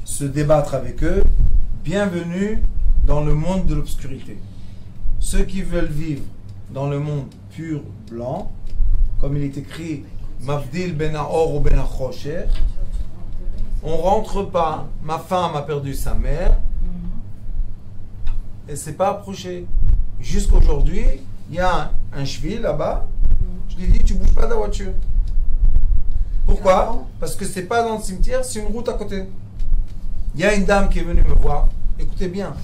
Speaker 1: se débattre avec eux, bienvenue dans le monde de l'obscurité. Ceux qui veulent vivre dans le monde pur blanc, comme il est écrit Mavdil ben Haor ou ben Chosher, on rentre pas. Ma femme a perdu sa mère, elle s'est pas approchée. Jusqu'aujourd'hui, il y a un cheville là-bas. Je lui ai dit, tu bouges pas de la voiture. Pourquoi? Parce que c'est pas dans le cimetière, c'est une route à côté. Il y a une dame qui est venue me voir. Écoutez bien.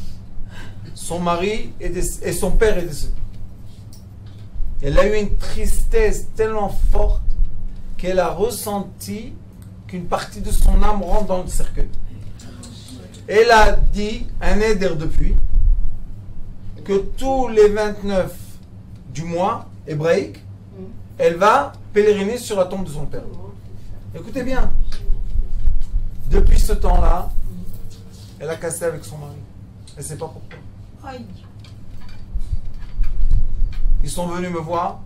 Speaker 1: Son mari et son père est décédé. Elle a eu une tristesse tellement forte qu'elle a ressenti qu'une partie de son âme rentre dans le cercueil. Elle a dit, un éder depuis, que tous les 29 du mois hébraïque, elle va pèleriner sur la tombe de son père. Écoutez bien. Depuis ce temps-là, elle a cassé avec son mari. Elle ne sait pas pourquoi. Ils sont venus me voir.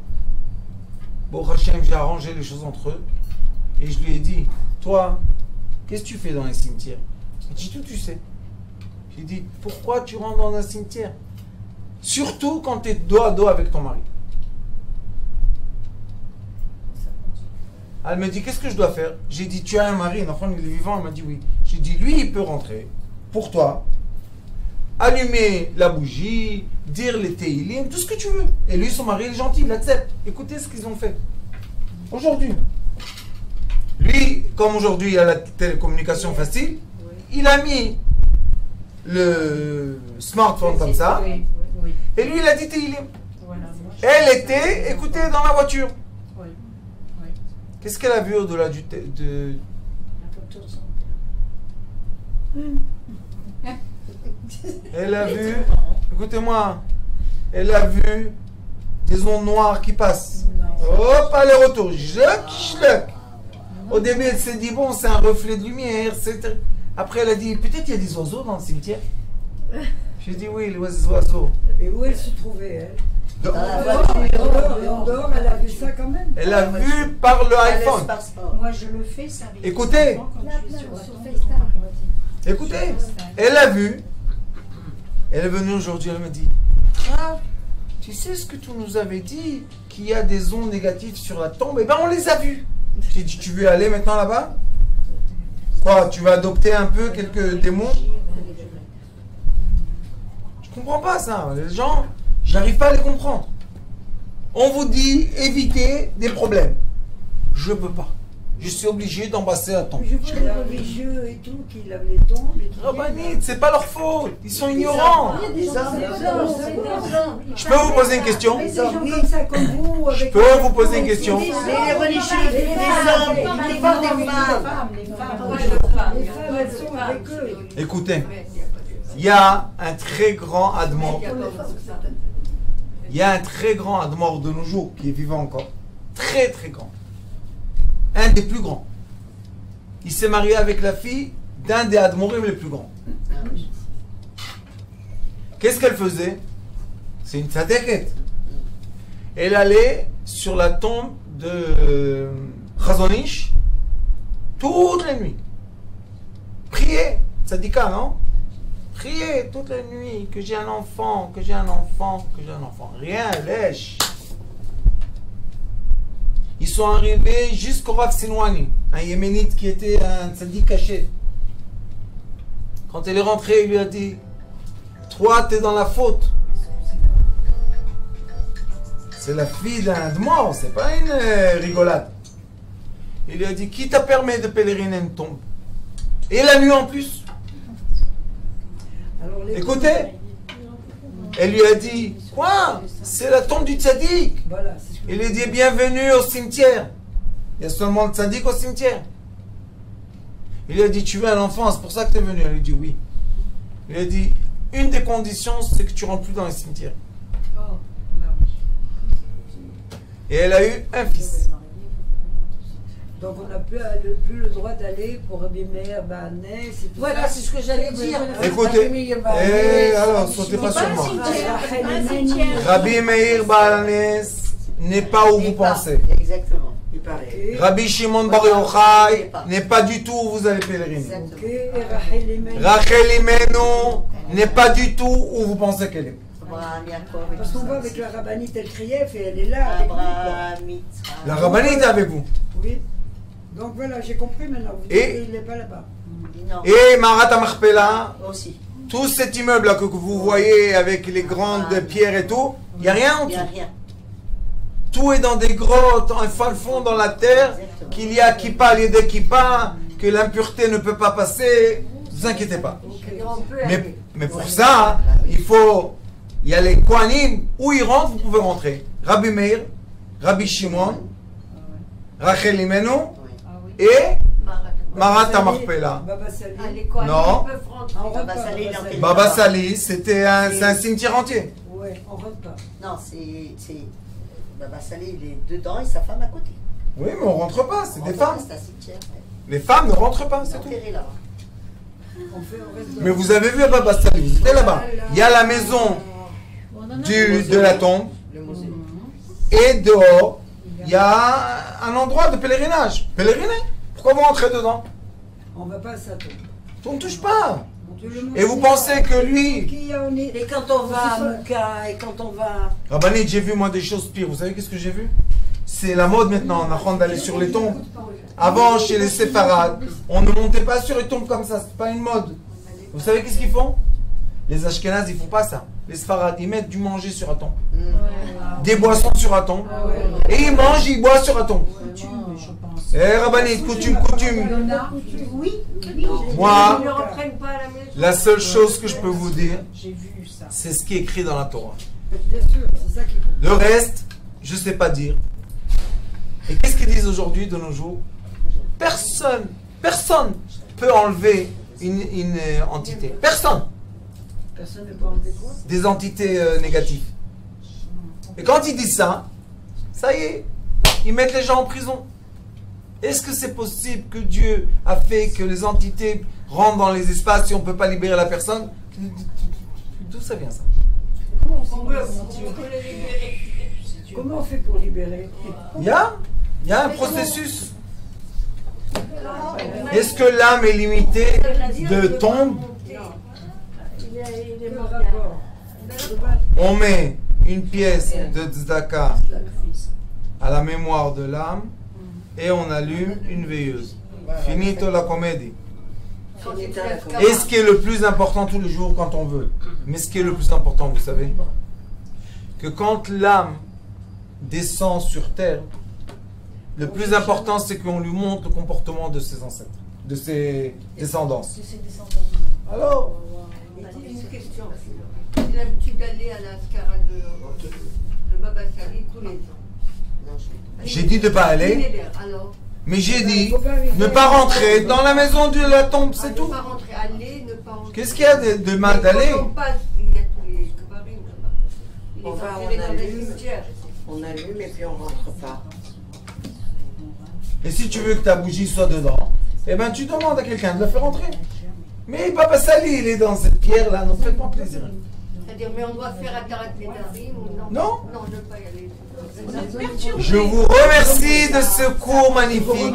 Speaker 1: Bon, Hachem, j'ai arrangé les choses entre eux. Et je lui ai dit, toi, qu'est-ce que tu fais dans les cimetières? Il dit, tout tu sais. J'ai dit, pourquoi tu rentres dans un cimetière? Surtout quand tu es dos à dos avec ton mari. Elle me dit, qu'est-ce que je dois faire? J'ai dit, tu as un mari, un enfant, il est vivant. Elle m'a dit oui. J'ai dit, lui, il peut rentrer pour toi, allumer la bougie, dire les téhilim, tout ce que tu veux. Et lui, son mari, il est gentil, il accepte. Écoutez ce qu'ils ont fait. Aujourd'hui. Lui, comme aujourd'hui, il y a la télécommunication facile, il a mis le smartphone comme ça, et lui, il a dit téhilim. Elle était, écoutez, dans la voiture. Qu'est-ce qu'elle a vu au-delà du... Elle a vu... Écoutez-moi. Elle a vu des ondes noires qui passent. Hop, aller-retour. Jlec. Au début, elle s'est dit, bon, c'est un reflet de lumière. Après, elle a dit, peut-être il y a des oiseaux dans le cimetière. J'ai dit, oui, les oiseaux.
Speaker 3: Et où elle se trouvait, elle?
Speaker 5: Dans la
Speaker 3: En dehors, elle a vu ça quand même.
Speaker 1: Elle a vu par le iPhone.
Speaker 2: Moi, je le fais, ça arrive.
Speaker 1: Écoutez.
Speaker 2: souvent quand je suis sur la
Speaker 6: Sur
Speaker 2: tombe.
Speaker 6: FaceTime.
Speaker 1: Écoutez. Elle a vu. Elle est venue aujourd'hui, elle me dit, ah, tu sais ce que tu nous avais dit, qu'il y a des ondes négatives sur la tombe? Eh bien, on les a vues. J'ai dit, tu veux aller maintenant là-bas? Quoi, tu vas adopter un peu quelques démons? Je comprends pas ça. Les gens, j'arrive pas à les comprendre. On vous dit, évitez des problèmes. Je peux pas. Je suis obligé d'embrasser la tombe.
Speaker 3: Je vois les religieux et tout qui lavent les tombes. Et qui
Speaker 1: Rabbanit, c'est pas leur faute. Ils sont ignorants. Je peux vous poser une question?
Speaker 3: des gens comme ça, comme vous.
Speaker 1: Je peux vous poser une question?
Speaker 5: Les religieux, les hommes, les femmes, des femmes.
Speaker 3: Les femmes, elles sont avec eux.
Speaker 1: Écoutez, il y a un très grand admor. Il y a un très grand admor de nos jours qui est vivant encore. Très très grand. Un des plus grands. Il s'est marié avec la fille d'un des admorim les plus grands. Qu'est-ce qu'elle faisait? C'est une tzadeket. Elle allait sur la tombe de Chazonish toutes les nuits. Prier. Tzadika, non? Prier toute la nuit que j'ai un enfant, que j'ai un enfant, que j'ai un enfant. Rien, lèche. Ils sont arrivés jusqu'au Rav Sinwani, un yéménite qui était un tzaddik caché. Quand elle est rentrée, il lui a dit, toi, tu es dans la faute. C'est la fille d'un mort, c'est pas une rigolade. Il lui a dit, qui t'a permis de pèleriner une tombe? Et la nuit en plus.
Speaker 3: Alors, les-
Speaker 1: Écoutez, elle lui a dit, quoi? C'est la tombe du tzaddik.
Speaker 3: Voilà, c'est ce que
Speaker 1: Il lui dit, bienvenue au cimetière. Il y a seulement le tzaddik au cimetière. Il lui a dit, tu veux un enfant, c'est pour ça que tu es venu. Elle lui a dit, oui. Il lui a dit, une des conditions, c'est que tu rentres plus dans les cimetières.
Speaker 3: Oh, bah oui.
Speaker 1: Et elle a eu un fils.
Speaker 3: Donc on n'a plus le droit d'aller pour abîmer Banès et tout
Speaker 8: Voilà,
Speaker 3: ça.
Speaker 8: c'est ce que j'allais dire.
Speaker 1: Écoutez, alors, sautez pas sur moi. Rabbi Meir Balanes n'est pas où vous pensez.
Speaker 5: Exactement.
Speaker 8: Il paraît.
Speaker 3: Ok,
Speaker 1: Rabbi Shimon Bar Yochai n'est pas du tout où vous allez pèleriner.
Speaker 5: Exactement.
Speaker 3: ok, et Rachel Emmanuel.
Speaker 1: Rachel Imenu n'est pas du tout où vous pensez qu'elle est.
Speaker 5: Abraham, Yaakov et
Speaker 3: Parce
Speaker 5: tout
Speaker 3: qu'on
Speaker 5: ça.
Speaker 3: va avec la rabbinite El Krief et elle est là avec nous, quoi.
Speaker 5: Abraham, Yitzhak.
Speaker 1: La rabbinite est avec vous.
Speaker 3: Oui. Donc voilà, j'ai compris maintenant. Vous
Speaker 1: Et-
Speaker 3: dites qu'il n'est pas là-bas.
Speaker 5: Non.
Speaker 1: Et Marat Marpella,
Speaker 5: Aussi.
Speaker 1: tout cet immeuble là que vous voyez avec les grandes pierres et tout, il n'y a rien en
Speaker 5: Il n'y a
Speaker 1: dessous.
Speaker 5: rien.
Speaker 1: Tout est dans des grottes, en fin fond dans la terre,
Speaker 5: Exactement.
Speaker 1: qu'il y a kippa, il y a des kippa, que l'impureté ne peut pas passer. Ne vous inquiétez pas. Mais pour ça, il y a les Kohanim, où ils rentrent, vous pouvez rentrer. Rabbi Meir, Rabbi Shimon, Rachel Imenu et Marat Marpella.
Speaker 3: Baba Sali.
Speaker 1: Non.
Speaker 3: On rentre
Speaker 5: Baba
Speaker 3: pas,
Speaker 5: Sali,
Speaker 3: Baba
Speaker 5: il en
Speaker 3: Sali.
Speaker 5: fait
Speaker 1: Baba Sali, c'est un cimetière entier.
Speaker 3: Ouais, on rentre pas.
Speaker 5: Non, c'est. Baba Salé, il est dedans et sa femme à côté.
Speaker 1: Oui, mais on rentre pas, c'est des femmes.
Speaker 5: C'est un cimetière.
Speaker 1: Les femmes ne rentrent pas, c'est tout.
Speaker 5: Enterré là.
Speaker 3: On reste
Speaker 1: Mais vous avez vu à Baba Sali, vous étiez là-bas. Il y a la maison de la tombe
Speaker 5: Le mausolée.
Speaker 1: et dehors, il y a un endroit de pèlerinage. Pèleriner. Pourquoi vous rentrez dedans?
Speaker 3: On va pas à sa tombe.
Speaker 1: On ne touche pas.
Speaker 3: Je le montre.
Speaker 1: Et vous pensez que lui...
Speaker 3: Qui en est-
Speaker 8: Et quand on va à Mouka, et quand on va.
Speaker 1: Rabbanit, j'ai vu moi des choses pires. Vous savez qu'est-ce que j'ai vu? C'est la mode maintenant, on a train d'aller sur les tombes. Avant, chez les séfarades, on ne montait pas sur les tombes comme ça, c'est pas une mode. Vous savez qu'est-ce qu'ils font? Les Ashkénazes, ils font pas ça. Les séfarades, ils mettent du manger sur un tombe. Des boissons sur un tombe. Et ils mangent, ils boivent sur un tombe. Eh Rabbanit, coutume.
Speaker 2: Oui,
Speaker 1: Moi,
Speaker 2: ils ne reprennent pas à la maison.
Speaker 1: la seule chose que je peux vous dire,
Speaker 6: J'ai vu ça.
Speaker 1: c'est ce qui est écrit dans la Torah.
Speaker 3: Bien sûr, c'est ça qui compte.
Speaker 1: Le reste, je ne sais pas dire. Et qu'est-ce qu'ils disent aujourd'hui, de nos jours? Personne peut enlever une entité. Personne.
Speaker 3: Personne ne peut enlever quoi?
Speaker 1: Des entités négatives. Et quand ils disent ça, ça y est, ils mettent les gens en prison. Est-ce que c'est possible que Dieu a fait que les entités rentrent dans les espaces si on ne peut pas libérer la personne? D'où ça vient ça?
Speaker 3: Comment on fait pour libérer?
Speaker 1: Il y a un processus. Est-ce que l'âme est limitée de tombe?
Speaker 2: Il est
Speaker 3: Quel
Speaker 2: mort.
Speaker 3: rapport?
Speaker 1: On met une pièce de tzedaka à la mémoire de l'âme et on allume une veilleuse. Finito la comédie. Et ce qui est le plus important tous les jours quand on veut, mais ce qui est le plus important, vous savez, que quand l'âme descend sur terre, le plus important c'est qu'on lui montre le comportement de ses ancêtres, de ses descendants. Alors,
Speaker 9: Une question. J'ai l'habitude d'aller à la Scara de Baba Sali tous les ans.
Speaker 1: j'ai dit de ne pas aller,
Speaker 9: Alors,
Speaker 1: mais j'ai dit ne pas rentrer dans la maison de la tombe, c'est
Speaker 9: ne
Speaker 1: tout.
Speaker 9: pas rentrer, aller, ne pas rentrer.
Speaker 1: Qu'est-ce qu'il y a de mal d'aller?
Speaker 9: Quand on passe, il y a tous les cabarets là-bas. Il est
Speaker 8: On va,
Speaker 9: enterré
Speaker 8: on
Speaker 9: dans des
Speaker 8: allume.
Speaker 9: cimetières.
Speaker 8: On allume et puis on rentre pas.
Speaker 1: Et si tu veux que ta bougie soit dedans, eh ben tu demandes à quelqu'un de la faire entrer. Mais Papa Sali, il est dans cette pierre-là, non, faites-moi plaisir.
Speaker 9: C'est-à-dire, mais on doit faire Atarat Nedarim ou non?
Speaker 1: Non.
Speaker 9: Non, je ne veux pas y aller.
Speaker 1: Je vous remercie de ce cours magnifique.